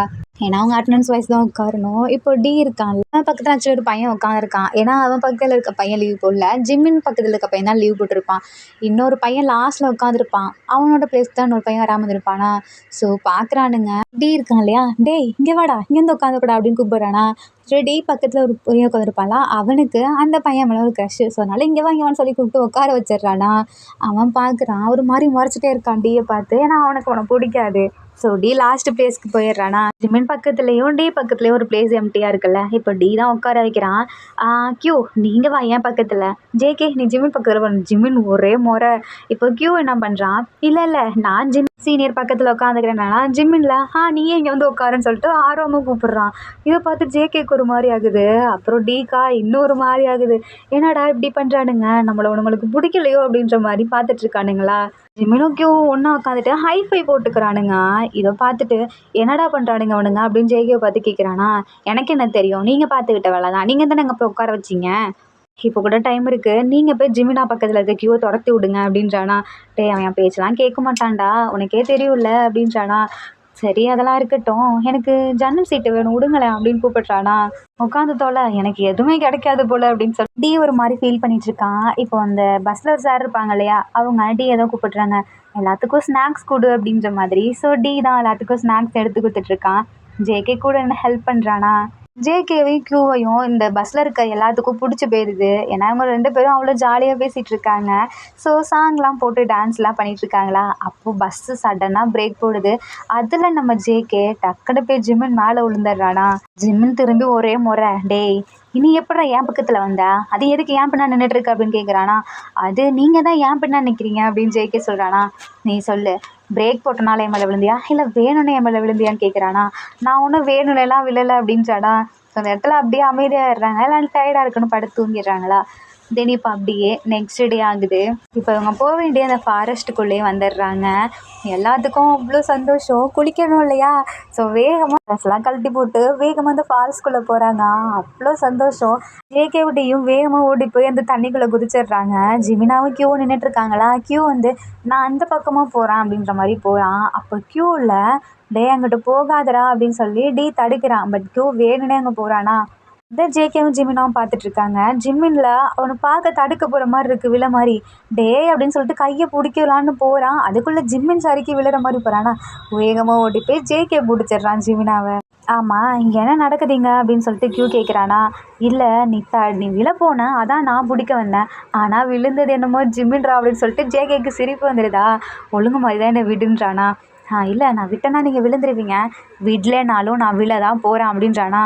ஏன்னா அவங்க அட்டண்டன்ஸ் வைஸ் தான் உட்காரணும். இப்போ டி இருக்கான்ல, அவன் பக்கத்தில் ஆக்சுவலி ஒரு பையன் உட்காந்துருக்கான். ஏன்னா அவன் பக்கத்தில் இருக்க பையன் லீவ் போடல, ஜிம்மின் பக்கத்தில் இருக்க பையன் தான் லீவ் போட்டிருப்பான். இன்னொரு பையன் லாஸ்ட்டில் உட்காந்துருப்பான், அவனோட பிளேஸ் தான் இன்னொரு பையன் வராமல் இருப்பானா. ஸோ பார்க்குறானுங்க. டி இருக்கான் இல்லையா, டேய் இங்கே வாடா, இங்கேருந்து உட்காந்துக்கூடா அப்படின்னு கூப்பிட்றானா. டி பக்கத்தில் ஒரு பையன் உட்காந்துருப்பான்ல, அவனுக்கு அந்த பையன் மேலே ஒரு க்ரஷ். ஸோ அதனால் இங்கே வான்னு சொல்லி கூப்பிட்டு உட்கார வச்சிடுறானா. அவன் பார்க்குறான், ஒரு மாதிரி முறைச்சிட்டே இருக்கான் டியை பார்த்து, ஏன்னா அவனை பிடிக்காது. ஸோ டி லாஸ்ட் பிளேஸ்க்கு போயிடுறானா. ஜிமின் பக்கத்துலேயும் டி பக்கத்துலேயும் ஒரு பிளேஸ் எம்டியாக இருக்குல்ல, இப்போ டி தான் உட்கார வைக்கிறான். கியூ நீங்கள் வா என் பக்கத்தில், ஜேகே நீ ஜிமின் பக்கத்தில் பண்ண. ஜிமின் ஒரே முறை. இப்போ கியூ என்ன பண்ணுறான், இல்லை நான் ஜிம் சீனியர் பக்கத்தில் உட்காந்துக்கிறேன்னா ஜிம்மின்ல நீயே இங்கே வந்து உட்காருன்னு சொல்லிட்டு ஆர்வமாக கூப்பிட்றான். இதை பார்த்து ஜேகேக்கு ஒரு மாதிரி ஆகுது. அப்புறம் டிகா இன்னொரு மாதிரி ஆகுது. என்னடா இப்படி பண்ணுறானுங்க, நம்மளுக்கு பிடிக்கலையோ அப்படின்ற மாதிரி பார்த்துட்ருக்கானுங்களா. ஜிமினும் கியூ ஒன்றா உட்காந்துட்டு ஹைஃபை போட்டுக்கிறானுங்க. இதை பார்த்துட்டு என்னடா பண்ணுறானுங்க அவனுங்க அப்படின்னு ஜேகேவை பார்த்து கேட்குறானா. எனக்கு என்ன தெரியும், நீங்கள் பார்த்துக்கிட்ட வேலை தான், நீங்கள் தானே அங்கே போய் உட்கார வச்சிங்க, இப்போ கூட டைம் இருக்குது, நீங்கள் போய் ஜிமினா பக்கத்தில் இருக்க கியூவை துரத்தி விடுங்க அப்படின்றானா. அவன் என் பேச்செலாம் கேட்க மாட்டான்டா, உனக்கே தெரியும்ல அப்படின்றானா. சரி அதெல்லாம் இருக்கட்டும், எனக்கு ஜன்னல் சீட்டு வேணும் விடுங்களேன் அப்படின்னு கூப்பிட்றானா. உட்காந்து தோலை, எனக்கு எதுவுமே கிடைக்காது போல் அப்படின்னு சொல்லி டி ஒரு மாதிரி ஃபீல் பண்ணிகிட்ருக்கான். இப்போ அந்த பஸ்ஸில் ஒரு சார் இருப்பாங்க இல்லையா, அவங்க டி ஏதோ கூப்பிட்றாங்க, எல்லாத்துக்கும் ஸ்நாக்ஸ் கொடு அப்படின்ற மாதிரி. ஸோ டி தான் எல்லாத்துக்கும் ஸ்நாக்ஸ் எடுத்து கொடுத்துட்ருக்கான். ஜேகே கூட என்ன ஹெல்ப் பண்ணுறானா. ஜேகேவையும் கியூவையும் இந்த பஸ்ஸில் இருக்க எல்லாத்துக்கும் பிடிச்சி போயிடுது. ஏன்னா இவங்க 2 பேரும் அவ்வளோ ஜாலியாக பேசிகிட்டு இருக்காங்க. ஸோ சாங்லாம் போட்டு டான்ஸ்லாம் பண்ணிகிட்ருக்காங்களா. அப்போது பஸ்ஸு சடனாக பிரேக் போடுது. அதில் நம்ம ஜேகே டக்குன்னு போய் ஜிமின் மேலே விழுந்துடுறானா. ஜிமின் திரும்பி ஒரே முறை, டேய் இனி எப்படா என் பக்கத்தில் வந்தா, அது எதுக்கு ஏன் பின்னா நின்றுட்டுருக்கு அப்படின்னு கேட்குறானா. அது நீங்கள் தான் ஏன் பின்னா நிற்கிறீங்க அப்படின்னு ஜேகே சொல்கிறானா. நீ சொல்லு, பிரேக் போட்டனால என் மேலே விழுந்தியா, இல்லை வேணும்னு என் மேலே விழுந்தியான்னு கேட்குறானா. நான் ஒன்றும் வேணும்லாம் விழலை அப்படின்றானா. ஸோ அந்த இடத்துல அப்படியே அமைதியாகிடுறாங்க. எல்லாம் டயர்டாக இருக்குன்னு படுத்து தூங்கிடுறாங்களா. தென் இப்போ அப்படியே நெக்ஸ்ட் டே ஆகுது. இப்போ இவங்க போக வேண்டிய அந்த ஃபாரஸ்ட்டுக்குள்ளேயே வந்துடுறாங்க. எல்லாத்துக்கும் அவ்வளோ சந்தோஷம், குளிக்கணும் இல்லையா. ஸோ வேகமாக ட்ரெஸ்லாம் கழட்டி போட்டு வேகமாக அந்த ஃபால்ஸ்குள்ளே போகிறாங்க. அவ்வளோ சந்தோஷம். ஜேகே விட்டையும் வேகமாக ஓடி போய் அந்த தண்ணிக்குள்ளே குதிச்சிடுறாங்க. ஜிமினாவும் கியூ நின்றுட்டுருக்காங்களா. கியூ வந்து நான் அந்த பக்கமாக போகிறேன் அப்படின்ற மாதிரி போகிறான். அப்போ கியூவில் டே அங்கிட்டு போகாதடா அப்படின்னு சொல்லி டி தடுக்கிறான். பட் கியூ வேணுன்னே அங்கே போகிறானா. இதை ஜேகேவும் ஜிமினாவும் பார்த்துட்ருக்காங்க. ஜிம்மின்ல அவனை பார்க்க தடுக்க போகிற மாதிரி இருக்குது, விழ மாதிரி. டே அப்படின்னு சொல்லிட்டு கையை பிடிக்கலான்னு போகிறான். அதுக்குள்ளே ஜிம்மின் சரிக்கு விழுற மாதிரி போகிறானா. வேகமாக ஓடி போய் ஜேகே பிடிச்சிட்றான் ஜிமினாவை. ஆமாம் இங்கே என்ன நடக்குதுங்க அப்படின்னு சொல்லிட்டு கியூ கேட்குறானா. இல்லை நீ விழ போன, அதான் நான் பிடிக்க வந்தேன், ஆனால் விழுந்தது என்னமோ ஜிம்மின்றா அப்படின்னு சொல்லிட்டு ஜேகேக்கு சிரிப்பு வந்துடுதா. ஒழுங்கு மாதிரி தான் என்னை விடுன்றானா. இல்லை நான் விட்டேன்னா நீங்கள் விழுந்துருவீங்க, விடலைனாலும் நான் விழ தான் போகிறேன் அப்படின்றானா.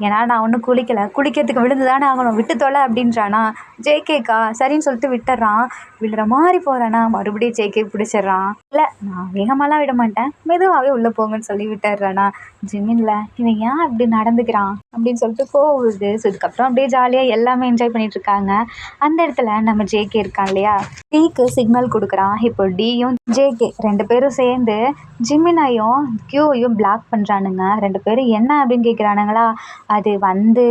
ஏன்னா நான் ஒன்றும் குளிக்கிறதுக்கு விழுந்து தானே ஆகணும், விட்டு தொலை அப்படின்றானா. ஜேகேக்கா சரின்னு சொல்லிட்டு விட்டுறான். விழுற மாதிரி போகிறானா, மறுபடியும் ஜேகே பிடிச்சிட்றான். இல்லை நான் வேகமாலாம் விட மாட்டேன், மெதுவாகவே உள்ளே போங்கன்னு சொல்லி விட்டுறானா. ஜிமின்ல இவன் ஏன் இப்படி நடந்துக்கிறான் அப்படின்னு சொல்லிட்டு போகுது. ஸோ இதுக்கப்புறம் அப்படியே ஜாலியாக எல்லாமே என்ஜாய் பண்ணிட்டு இருக்காங்க. அந்த இடத்துல நம்ம ஜேகே இருக்கான் இல்லையா, டீக்கு சிக்னல் கொடுக்குறான். இப்போ டியும் ஜேகே 2 பேரும் சேர்ந்து ஜிமினையும் கியூவையும் பிளாக் பண்ணுறானுங்க. 2 பேரும் என்ன அப்படின்னு கேட்குறானுங்களா. அது வந்து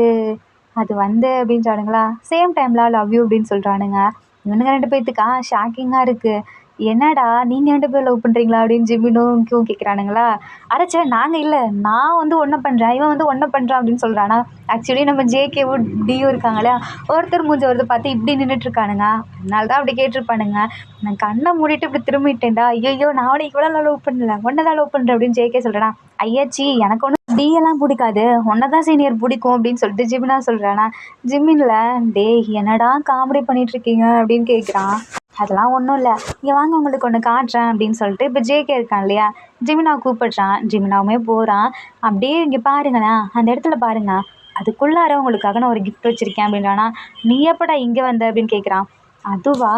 அப்படின்றானுங்களா. சேம் டைமில் லவ் யூ அப்படின்னு சொல்கிறானுங்க. இவனுங்க 2 பேர்த்துக்கா ஷாக்கிங்காக இருக்குது. என்னடா நீங்கள் 2 பேர் லவ் பண்ணுறீங்களா அப்படின்னு ஜிமினும் கியூ கேட்குறானுங்களா. அடைச்சே நாங்கள் இல்லை, நான் வந்து ஒன்றை பண்ணுறேன், இவன் வந்து ஒன்றை பண்ணுறான் அப்படின்னு சொல்கிறானா. ஆக்சுவலி நம்ம ஜேகேவும் டியும் இருக்காங்களே, ஒருத்தர் மூஞ்சி ஒருத்தர் பார்த்து இப்படி நின்றுட்டுருக்கானுங்க. அதனால தான் அப்படி கேட்டிருப்பானுங்க. நான் கண்ணை மூடிட்டு இப்படி திரும்பிட்டேன்டா. ஐயோ நான் அவனை இவ்வளோ லவ் பண்ணல, ஒன்றை தான் லவ் பண்ணுறேன் அப்படின்னு ஜேகே சொல்கிறேன். ஐயாச்சி எனக்கு ஒன்றும் டியெல்லாம் பிடிக்காது, ஒன்றை தான் சீனியர் பிடிக்கும் அப்படின்னு சொல்லிட்டு ஜிமினா சொல்கிறானா. ஜிமின்ல டேய் என்னடா காமெடி பண்ணிகிட்ருக்கீங்க அப்படின்னு கேட்குறான். அதெல்லாம் ஒன்றும் இல்லை, இங்கே வாங்க உங்களுக்கு ஒன்று காட்டுறேன் அப்படின்னு சொல்லிட்டு இப்போ ஜேகே இருக்கான் இல்லையா, ஜிமினாவை கூப்பிடுறான். ஜிமினாவுமே போகிறான். அப்படியே இங்கே பாருங்களேன், அந்த இடத்துல பாருங்க, அதுக்குள்ளார உங்களுக்காக நான் ஒரு கிஃப்ட் வச்சுருக்கேன் அப்படின்றானா. நீ எப்படா இங்கே வந்த அப்படின்னு கேட்குறான். அதுவா,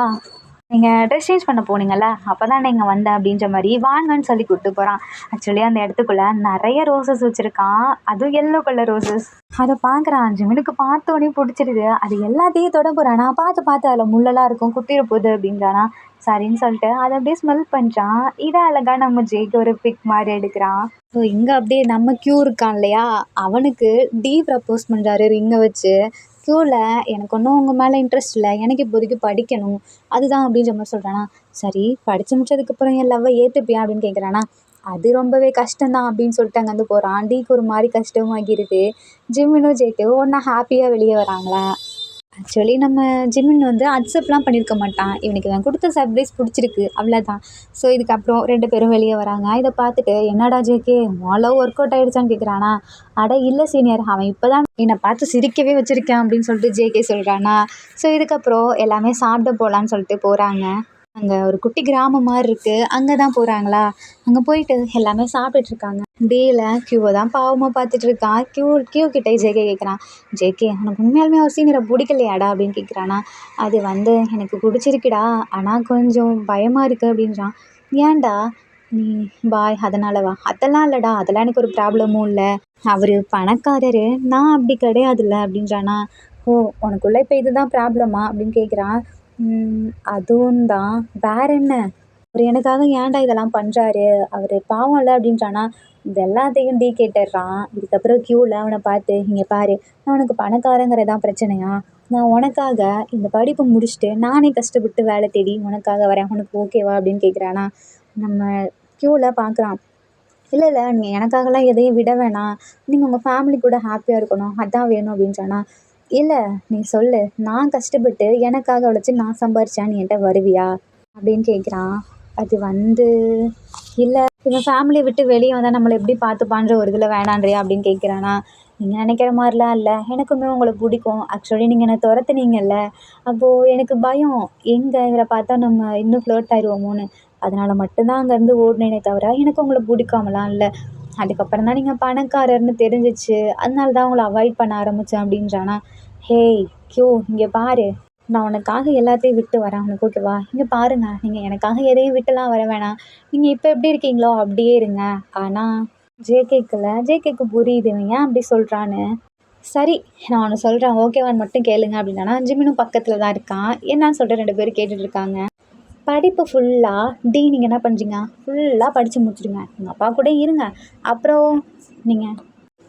நீங்கள் ட்ரெஸ் சேஞ்ச் பண்ண போனீங்கல்ல, அப்போ தான் நீங்கள் வந்த அப்படின்ற மாதிரி வாங்கன்னு சொல்லி கூப்பிட்டு போகிறான். ஆக்சுவலி அந்த இடத்துக்குள்ளே நிறைய ரோசஸ் வச்சுருக்கான், அதுவும் எல்லோ கலர் ரோசஸ். அதை பார்க்குறான். ஜிமினுக்கு பார்த்தோன்னே பிடிச்சிருது. அது எல்லாத்தையும் தொட போகிறானா. பார்த்து அதில் முள்ளெல்லாம் இருக்கும், குத்திர போகுது அப்படின்றானா. சரின்னு சொல்லிட்டு அதை அப்படியே ஸ்மெல் பண்ணுறான். இதை அழகாக நம்ம ஜெய்க்கு ஒரு பிக் மாதிரி எடுக்கிறான். ஸோ இங்கே அப்படியே நம்ம கியூ இருக்கான் இல்லையா, அவனுக்கு டி ப்ரப்போஸ் பண்ணுறாரு ரிங்கை வச்சு. கியூவில் எனக்கு ஒன்றும் உங்கள் மேலே இன்ட்ரெஸ்ட் இல்லை, எனக்கு இப்போதைக்கு படிக்கணும் அதுதான் அப்படின்ற மாதிரி சொல்கிறானா. சரி படித்து முடிச்சதுக்கப்புறம் என் லவ்வை ஏற்றுப்பியா அப்படின்னு கேட்குறானா. அது ரொம்பவே கஷ்டம்தான் அப்படின்னு சொல்லிட்டு அங்கேருந்து போகிறான். டிக்கு ஒரு மாதிரி கஷ்டமாகிடுது. ஜிமினும் ஜேகேவும் ஒன்றா ஹாப்பியாக வெளியே வராங்களா. ஆக்சுவலி நம்ம ஜிமின் வந்து அக்செப்ட்லாம் பண்ணியிருக்க மாட்டான். இவனுக்கு இவன் கொடுத்த சர்ப்ரைஸ் பிடிச்சிருக்கு, அவ்வளோதான். ஸோ இதுக்கப்புறம் 2 பேரும் வெளியே வராங்க. இதை பார்த்துட்டு என்னடா ஜேகே உன் லவ் ஒர்க் அவுட் ஆகிடுச்சான்னு கேட்குறானா. அட இல்லை சீனியர், அவன் இப்போ தான் என்னை பார்த்து சிரிக்கவே வச்சுருக்கான் அப்படின்னு சொல்லிட்டு ஜேகே சொல்கிறானா. ஸோ இதுக்கப்புறம் எல்லாமே சாப்பிட போகலான்னு சொல்லிட்டு போகிறாங்க. அங்கே ஒரு குட்டி கிராமம் மாதிரி இருக்குது, அங்கே தான் போகிறாங்களா. அங்கே போயிட்டு எல்லாமே சாப்பிட்டுட்ருக்காங்க. டேல கியூவை தான் பாவமாக பார்த்துட்ருக்கான். கியூ கிட்டே ஜேகே கேட்குறான். ஜேகே உனக்கு உண்மையாலுமே ஒரு சீனியரை பிடிக்கலையாடா அப்படின்னு கேட்குறானா. அது வந்து எனக்கு பிடிச்சிருக்குடா, ஆனால் கொஞ்சம் பயமாக இருக்குது அப்படின்றான். ஏன்டா நீ பாய் அதனாலவா. அதெல்லாம் இல்லைடா, அதெல்லாம் எனக்கு ஒரு ப்ராப்ளமும் இல்லை, அவர் பணக்காரரு, நான் அப்படி கிடையாதுல்ல அப்படின்றானா. ஓ உனக்குள்ளே இப்போ இதுதான் ப்ராப்ளமா அப்படின்னு கேட்குறான். அதுவும் தான், வேற என்ன, அவர் எனக்காக ஏன்டா இதெல்லாம் பண்ணுறாரு, அவர் பாவம் இல்லை அப்படின்றானா. இது எல்லாத்தையும் டி கேட்டுடுறான். இதுக்கப்புறம் கியூவில் அவனை பார்த்து இங்கே பாரு, நான் உனக்கு பணக்காரங்கிறதான் பிரச்சனையா, நான் உனக்காக இந்த படிப்பு முடிச்சுட்டு நானே கஷ்டப்பட்டு வேலை தேடி உனக்காக வரேன், உனக்கு ஓகேவா அப்படின்னு கேட்குறானா. நம்ம கியூவில் பார்க்குறான். இல்லை நீங்கள் எனக்காகலாம் எதையும் விட வேணாம், நீங்கள் உங்கள் ஃபேமிலி கூட ஹாப்பியாக இருக்கணும், அதான் வேணும் அப்படின்றானா. இல்லை நீ சொல்லு, நான் கஷ்டப்பட்டு எனக்காக உழைச்சி நான் சம்பாரிச்சா நீ என்கிட்ட வருவியா அப்படின்னு கேட்குறான். அது வந்து இல்லை, இவன் ஃபேமிலியை விட்டு வெளியே வந்தால் நம்மளை எப்படி பார்த்துப்பான்ற ஒரு இதில் வேணான்றியா அப்படின்னு கேட்குறானா. நீங்கள் நினைக்கிற மாதிரிலாம் இல்லை, எனக்குமே உங்களை பிடிக்கும். ஆக்சுவலி நீங்கள் என்னை துரத்துனீங்கல்ல, அப்போது எனக்கு பயம், எங்கே இவரை பார்த்தா நம்ம இன்னும் ஃப்ளர்ட் ஆயிடுவோமோன்னு, அதனால் மட்டும்தான் அங்கேருந்து ஓடினேனே தவிர எனக்கு உங்களை பிடிக்காமலாம் இல்லை. அதுக்கப்புறம் தான் நீங்கள் பணக்காரர்னு தெரிஞ்சிச்சு, அதனால தான் உங்களை அவாய்ட் பண்ண ஆரம்பித்தேன் அப்படின்றானா. ஹேய் கியூ இங்கே பாரு, நான் உனக்காக எல்லாத்தையும் விட்டு வரேன், உனக்கு ஓகேவா. இங்கே பாருங்கள், நீங்கள் எனக்காக எதையும் விட்டுலாம் வர வேணாம், நீங்கள் இப்போ எப்படி இருக்கீங்களோ அப்படியே இருங்க. ஆனால் ஜேகேக்கு புரியுது இவன் ஏன் அப்படி சொல்கிறான்னு. சரி நான் ஒன்று சொல்கிறேன், ஓகேவான்னு மட்டும் கேளுங்க அப்படின்னா. ஜிமினும் பக்கத்தில் தான் இருக்கான். என்னன்னு சொல்லிட்டு 2 பேரும் கேட்டுட்ருக்காங்க. படிப்பு ஃபுல்லாக நீங்கள் என்ன பண்ணுறீங்க, ஃபுல்லாக படித்து முடிச்சிடுங்க, எங்கள் அப்பா கூட இருங்க, அப்புறம் நீங்கள்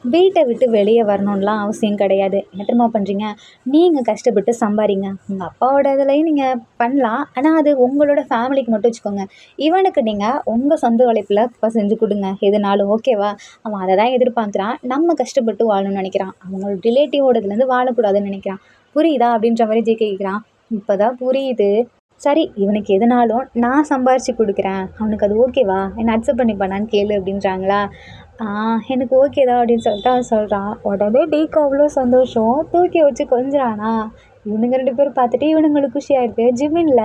வீட்டை விட்டு வெளியே வரணும்லாம் அவசியம் கிடையாது. என்ன தெரியுமா பண்ணுறீங்க, நீங்கள் கஷ்டப்பட்டு சம்பாதிங்க, உங்கள் அப்பாவோட இதுலேயும் நீங்கள் பண்ணலாம், ஆனால் அது உங்களோட ஃபேமிலிக்கு மட்டும் வச்சுக்கோங்க. இவனுக்கு நீங்கள் உங்கள் சொந்த உழைப்பில் இப்போ செஞ்சு கொடுங்க எதுனாலும், ஓகேவா. அவன் அதை தான் எதிர்பார்க்குறான், நம்ம கஷ்டப்பட்டு வாழணும்னு நினைக்கிறான், அவங்களோட ரிலேட்டிவோடதுலேருந்து வாழக்கூடாதுன்னு நினைக்கிறான். புரியுதா அப்படின்ற மாதிரி ஜே கேட்குறான். இப்போ தான் புரியுது. சரி இவனுக்கு எதுனாலும் நான் சம்பாரித்து கொடுக்குறேன், அவனுக்கு அது ஓகேவா, என்னை அக்செப்ட் பண்ணிப்பானான்னு கேளு அப்படின்றாங்களா. எனக்கு ஓகே தான் அப்படின்னு சொல்லிட்டு அவன் சொல்கிறான். உடனே டீக்கு அவ்வளோ சந்தோஷம், தூக்கி வச்சு கொஞ்சறானா. இவனுங்க 2 பேரும் பார்த்துட்டு இவனுங்களுக்கு குஷியாயிருக்கு. ஜிமின்ல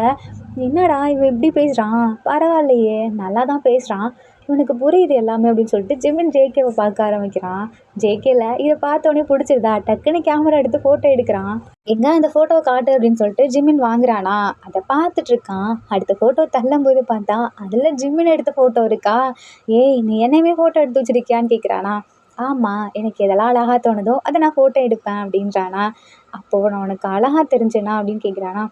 என்னடா இவன் இப்படி பேசுகிறான், பரவாயில்லையே நல்லா தான் பேசுகிறான், இவனுக்கு புரியுது எல்லாமே அப்படின்னு சொல்லிட்டு ஜிமின் ஜேகேவை பார்க்க ஆரம்பிக்கிறான். ஜேகேல இதை பார்த்தோன்னே பிடிச்சிருதா, டக்குன்னு கேமரா எடுத்து ஃபோட்டோ எடுக்கிறான். எங்கே இந்த ஃபோட்டோவை காட்டு அப்படின்னு சொல்லிட்டு ஜிமின் வாங்குறானா, அதை பார்த்துட்டு இருக்கான். அடுத்த ஃபோட்டோ தள்ளும்போது பார்த்தா அதில் ஜிமின் எடுத்த ஃபோட்டோ இருக்கா. ஏய், நீ என்னையுமே ஃபோட்டோ எடுத்து வச்சிருக்கியான்னு கேட்குறானா. ஆமாம், எனக்கு எதெல்லாம் அழகா தோணுதோ அதை நான் ஃபோட்டோ எடுப்பேன் அப்படின்றானா. அப்போது நான் உனக்கு அழகா தெரிஞ்சேனா அப்படின்னு கேட்குறானா.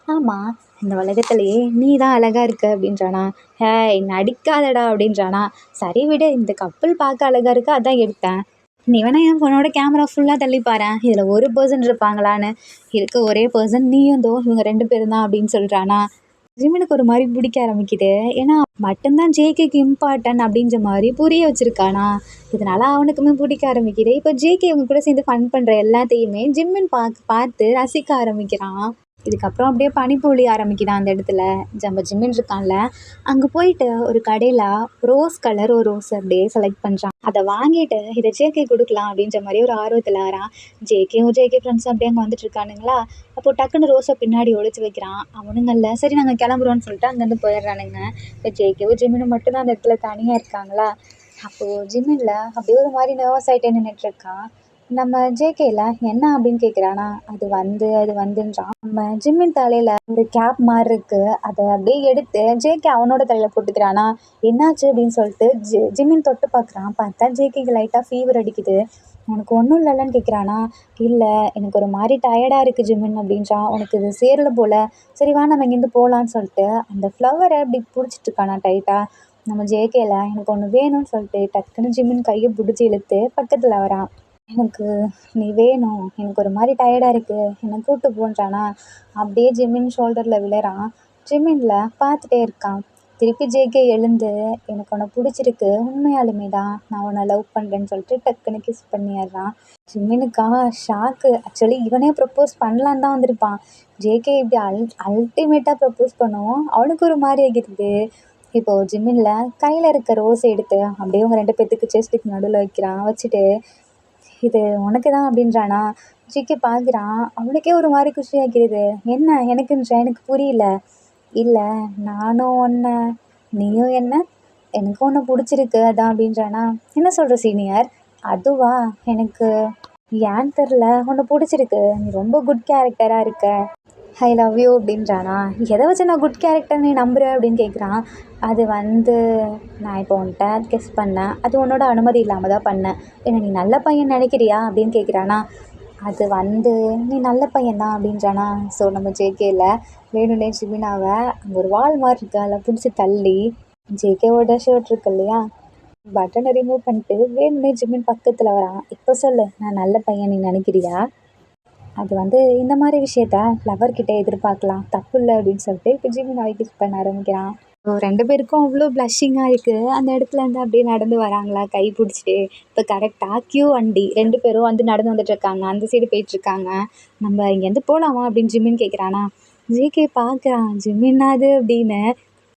ஆமாம், இந்த உலகத்திலேயே நீ தான் அழகா இருக்க அப்படின்றானா. ஹேய், நடிக்காதடா அப்படின்றானா. சரி விடு, இந்த கப்பல் பார்க்க அழகா இருக்கு அதான் எடுத்தேன். நீ வேணா என் ஃபோனோட கேமரா ஃபுல்லாக தள்ளி பாரேன், இதில் ஒரு பர்சன் இருப்பாங்களான்னு. இருக்க ஒரே பர்சன் நீயும் தோ, இவங்க 2 பேரும் தான் அப்படின்னு சொல்கிறானா. ஜிமினுக்கு ஒரு மாதிரி பிடிக்க ஆரம்பிக்குது. ஏன்னா மட்டும்தான் ஜேகேக்கு இம்பார்ட்டன் அப்படின்ற மாதிரி புரிய வச்சிருக்கானா. இதனால அவனுக்குமே பிடிக்க ஆரம்பிக்குது. இப்போ ஜேகே இவங்க கூட சேர்ந்து ஃபன் பண்ணுற எல்லாத்தையுமே ஜிம்மின் பார்த்து ரசிக்க ஆரம்பிக்கிறான். இதுக்கப்புறம் அப்படியே பனி பொழிய ஆரம்பிக்குதான் அந்த இடத்துல. நம்ம ஜிம்மின் இருக்கான்ல, அங்கே போயிட்டு ஒரு கடையில் ரோஸ் கலர் ஒரு ரோஸ் அப்படியே செலக்ட் பண்ணுறான். அதை வாங்கிட்டு இதை ஜேகே கொடுக்கலாம் அப்படின்ற மாதிரி ஒரு ஆர்வத்தில் வரான். ஜேகே ஃப்ரெண்ட்ஸ் அப்படியே அங்கே வந்துட்டு இருக்கானுங்களா. அப்போது டக்குன்னு ரோஸை பின்னாடி ஒழிச்சு வைக்கிறான். அவனுங்கள்ல சரி நாங்கள் கிளம்புறோன்னு சொல்லிட்டு அங்கேருந்து போயிடுறானுங்க. இப்போ ஜேகேவும் ஜிம்மினும் மட்டும்தான் அந்த இடத்துல தனியாக இருக்காங்களா. அப்போது ஜிம்மின்ல அப்படியே ஒரு மாதிரி நர்வஸ் ஆகிட்டே நின்றுட்டுருக்கான். நம்ம ஜேகேல என்ன அப்படின்னு கேட்குறானா. அது வந்துன்றான். நம்ம ஜிம்மின் தலையில் ஒரு கேப் மாதிரி இருக்குது, அதை அப்படியே எடுத்து ஜேகே அவனோட தலையில் போட்டுக்கிறானா. என்னாச்சு அப்படின்னு சொல்லிட்டு ஜிம்மின் தொட்டு பார்க்குறான். பார்த்தா ஜேகேக்கு லைட்டாக ஃபீவர் அடிக்குது. உனக்கு ஒன்றும் இல்லைல்லன்னு கேட்குறானா. இல்லை, எனக்கு ஒரு மாதிரி டயர்டாக இருக்குது ஜிம்மின் அப்படின்றான். உனக்கு இது சேரல போல், சரி வா நம்ம இங்கேருந்து போகலான்னு சொல்லிட்டு அந்த ஃப்ளவரை அப்படி பிடிச்சிட்டு இருக்கானா டைட்டாக. நம்ம ஜேகேல எனக்கு ஒன்று வேணும்னு சொல்லிட்டு டக்குன்னு ஜிம்மின் கையை பிடிச்சி இழுத்து பக்கத்தில் வரான். எனக்கு நீ வேணும், எனக்கு ஒரு மாதிரி டயர்டாக இருக்குது, என்னை கூப்பிட்டு போன்றானா. அப்படியே ஜிம்மின் ஷோல்டரில் விழுறான். ஜிம்மின்ல பார்த்துட்டே இருக்கான். திருப்பி ஜேகே எழுந்து எனக்கு உன்னை பிடிச்சிருக்கு, உண்மையாலுமே தான் நான் உன்னை லவ் பண்ணுறேன்னு சொல்லிட்டு டக்குன்னு கிஸ் பண்ணிடுறான். ஜிம்மினுக்கா ஷாக்கு. ஆக்சுவலி இவனே ப்ரப்போஸ் பண்ணலான்னு தான் வந்திருப்பான். ஜேகே இப்படி அல்டிமேட்டாக ப்ரப்போஸ் பண்ணுவோம், அவனுக்கு ஒரு மாதிரி ஆகிடுது. இப்போது ஜிம்மின்ல கையில் இருக்க ரோஸை எடுத்து அப்படியே அவங்க 2 பேர்த்துக்கு செஸ்ட்டுக்கு நடுவில் வைக்கிறான். வச்சுட்டு இது உனக்கு தான் அப்படின்றானா. ஜிகே பார்க்குறான். அவனுக்கே ஒரு மாதிரி குஷியாகிறது. என்ன எனக்குன்ற, எனக்கு புரியல. இல்லை, நானும் ஒன்று, நீயும் என்ன, எனக்கும் ஒன்று பிடிச்சிருக்கு அதான் அப்படின்றானா. என்ன சொல்கிற சீனியர், அதுவா, எனக்கு ஏன்னு தெரில ஒன்று பிடிச்சிருக்கு, நீ ரொம்ப குட் கேரக்டராக இருக்க, ஐ லவ் யூ அப்படின்றானா. எதை வச்சு நான் குட் கேரக்டர் நீ நம்புற அப்படின்னு கேட்குறான். அது நான் இப்போ உன்கிட்ட கெஸ் பண்ணேன், அது உன்னோட அனுமதி இல்லாமல் தான் பண்ணேன். என்ன நீ நல்ல பையன் நினைக்கிறியா அப்படின்னு கேட்குறானா. அது நீ நல்ல பையன்தான் அப்படின்றானா. ஸோ நம்ம ஜேகேல வேணும்னே ஜிமினாவை அங்கே ஒரு வால் மாதிரி இருக்கு, அதில் பிடிச்சி தள்ளி ஜேகேவோட ஷர்ட் இருக்கு இல்லையா, பட்டனை ரிமூவ் பண்ணிட்டு வேணும்னே ஜிமின் பக்கத்தில் வரான். இப்போ சொல்லு, நான் நல்ல பையன் நீ நினைக்கிறியா. அது இந்த மாதிரி விஷயத்த லவர்கிட்ட எதிர்பார்க்கலாம், தப்பு இல்லை அப்படின்னு சொல்லிட்டு இப்போ ஜிமினாவை கிஸ் பண்ண ஆரம்பிக்கிறான். ஸோ 2 பேருக்கும் அவ்வளோ ப்ளஷிங்காக இருக்குது. அந்த இடத்துலேருந்து அப்படியே நடந்து வராங்களா கை பிடிச்சிட்டு. இப்போ கரெக்டாக கியூ வண்டி 2 பேரும் நடந்து வந்துட்டுருக்காங்க. அந்த சைடு போயிட்டுருக்காங்க. நம்ம இங்கேருந்து போகலாமா அப்படின்னு ஜிம்மின் கேட்குறானா. ஜேகே பார்க்குறான், ஜிம்மின்னா அது அப்படின்னு.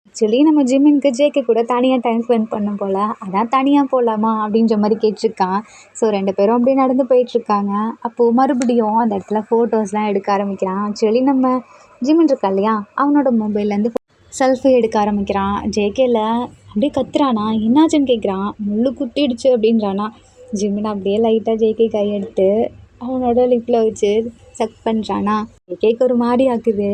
ஆக்சுவலி நம்ம ஜிம்மினுக்கு ஜேகே கூட தனியாக டைம் ஸ்பெண்ட் பண்ணும் போல், அதான் தனியாக போகலாமா அப்படின்ற மாதிரி கேட்டிருக்கான். ஸோ 2 பேரும் அப்படியே நடந்து போயிட்டுருக்காங்க. அப்போது மறுபடியும் அந்த இடத்துல ஃபோட்டோஸ்லாம் எடுக்க ஆரம்பிக்கிறான். ஆக்சுவலி நம்ம ஜிம்மின் இருக்கா இல்லையா, அவனோட மொபைல்லேருந்து செல்ஃபி எடுக்க ஆரம்பிக்கிறான். ஜேகேல அப்படியே கத்துறானா. என்னாச்சுன்னு கேட்குறான். முள்ளு குத்திடுச்சு அப்படின்றானா. ஜிம்மின் அப்படியே லைட்டாக ஜேகே கையெடுத்து அவனோட லிப்பில் வச்சு சக் பண்ணுறானா. ஜேகேக்கு ஒரு மாதிரி ஆக்குது.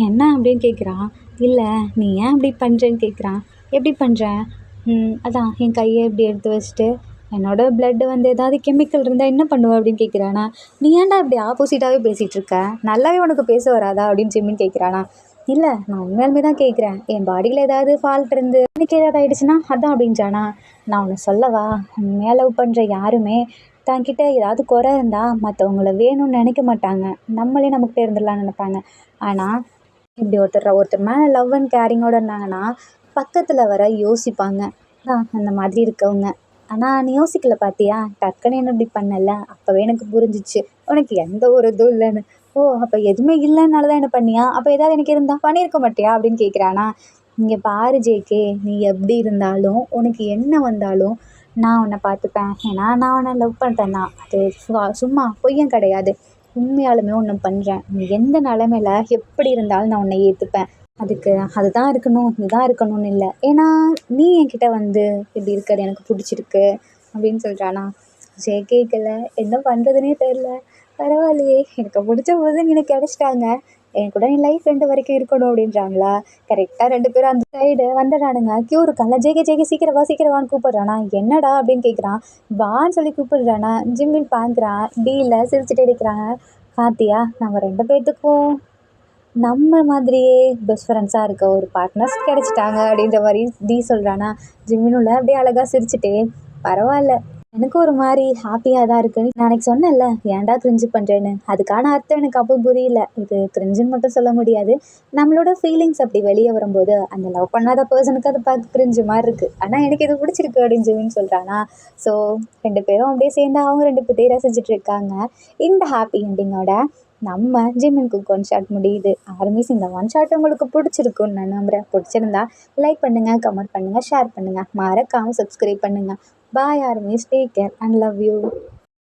என்ன அப்படின்னு கேட்குறான். இல்லை, நீ ஏன் அப்படி பண்ணுறேன்னு கேட்குறான். எப்படி பண்ணுற, அதான் என் கையை இப்படி எடுத்து வச்சுட்டு என்னோட பிளட்டு ஏதாவது கெமிக்கல் இருந்தால் என்ன பண்ணுவேன் அப்படின்னு கேட்குறானா. நீ ஏன்டா இப்படி ஆப்போசிட்டாகவே பேசிகிட்டு இருக்க, நல்லாவே உனக்கு பேச வராதா அப்படின்னு ஜிம்மின் கேட்குறானா. இல்லை, நான் உண்மையாலுமே தான் கேட்குறேன், என் பாடியில் ஏதாவது ஃபால்ட் இருந்து எனக்கு ஏதாவது ஆகிடுச்சுன்னா அதான் அப்படின்றானா. நான் ஒன்று சொல்லவா, உண்மையாக லவ் பண்ணுற யாருமே தன்கிட்ட ஏதாவது குறை இருந்தால் மற்றவங்கள வேணும்னு நினைக்க மாட்டாங்க, நம்மளே நம்மக்கிட்ட இருந்துடலான்னு நினைப்பாங்க. ஆனால் இப்படி ஒருத்தர் மேலே லவ் அண்ட் கேரிங்கோடு இருந்தாங்கன்னா பக்கத்தில் வர யோசிப்பாங்க. அந்த மாதிரி இருக்கவங்க. ஆனால் நீ யோசிக்கல பார்த்தியா, டக்குன்னு என்ன இப்படி பண்ணல, அப்போவே எனக்கு புரிஞ்சிச்சு உனக்கு எந்த ஒரு இதுவும் இல்லைன்னு. ஓ, அப்போ எதுவுமே இல்லைனால தான் என்ன பண்ணியா, அப்போ ஏதாவது எனக்கு இருந்தால் பண்ணியிருக்க மாட்டியா அப்படின்னு கேட்குறானா. இங்கே பாரு ஜேகே, நீ எப்படி இருந்தாலும் உனக்கு என்ன வந்தாலும் நான் உன்னை பார்த்துப்பேன். ஏன்னா நான் உன்னை லவ் பண்ணுறேன்னா அது சும்மா பொய்யும் கிடையாது, உண்மையாலுமே ஒன்று பண்ணுறேன். நீ எந்த நிலமையில எப்படி இருந்தாலும் நான் உன்னை ஏற்றுப்பேன். அதுக்கு அதுதான் இருக்கணும் இதுதான் இருக்கணும்னு இல்லை, ஏன்னா நீ என்கிட்ட வந்து இப்படி இருக்கிறது எனக்கு பிடிச்சிருக்கு அப்படின்னு சொல்கிறானா. விஜய் கேட்கல, என்ன பண்ணுறதுனே தெரில. பரவாயில்லையே, எனக்கு பிடிச்ச போது எனக்கு கிடச்சிட்டாங்க, என் கூட என் லைஃப் ரெண்டு வரைக்கும் இருக்கணும் அப்படின்றாங்களா. கரெக்டாக ரெண்டு பேரும் அந்த சைடு வந்துடுறானுங்க. க்யூ இருக்கான்ல, ஜேகே ஜேகே சீக்கிரம் வா சீக்கிரம் வான்னு கூப்பிடுறானா. என்னடா அப்படின்னு கேட்குறான். வான்னு சொல்லி கூப்பிடுறானா. ஜிம்மின் பார்க்குறான், டீல சிரிச்சுட்டு இருக்கிறாங்க. பாத்தியா, நம்ம ரெண்டு பேர்த்துக்கும் நம்ம மாதிரியே பெஸ்ட் ஃப்ரெண்ட்ஸாக இருக்க ஒரு பார்ட்னர்ஸ் கிடச்சிட்டாங்க அப்படின்ற மாதிரி டி சொல்கிறானா. ஜிம்மினுள்ள அப்படியே அழகாக சிரிச்சுட்டே, பரவாயில்ல, எனக்கு ஒரு மாதிரி ஹாப்பியாக தான் இருக்குன்னு. நான் அன்னைக்கு சொன்னேன்ல, ஏன்டா கிரிஞ்சு பண்ணுறேன்னு, அதுக்கான அர்த்தம் எனக்கு அப்போ புரியல. இது கிரிஞ்சுன்னு மட்டும் சொல்ல முடியாது, நம்மளோட ஃபீலிங்ஸ் அப்படி வெளியே வரும்போது அந்த லவ் பண்ணாத பர்சனுக்கு அதை பார்த்து கிரிஞ்சு மாதிரி இருக்குது, ஆனால் எனக்கு இது பிடிச்சிருக்கு அப்படின்னு ஜிம்மின்னு சொல்கிறானா. ஸோ ரெண்டு பேரும் அப்படியே சேர்ந்து அவங்க ரெண்டு பேர்த்தையும் ரசிச்சுட்டு இருக்காங்க. இந்த ஹாப்பி எண்டிங்கோட நம்ம ஜிம்மின் குக் ஒன் ஷாட் முடியுது. ஆர்மிஸ், இந்த ஒன் ஷாட் உங்களுக்கு பிடிச்சிருக்குன்னு நான் நம்புகிறேன். பிடிச்சிருந்தா லைக் பண்ணுங்கள், கமெண்ட் பண்ணுங்கள், ஷேர் பண்ணுங்கள், மறக்காமல் சப்ஸ்கிரைப் பண்ணுங்கள். Bye armies, take care and love you.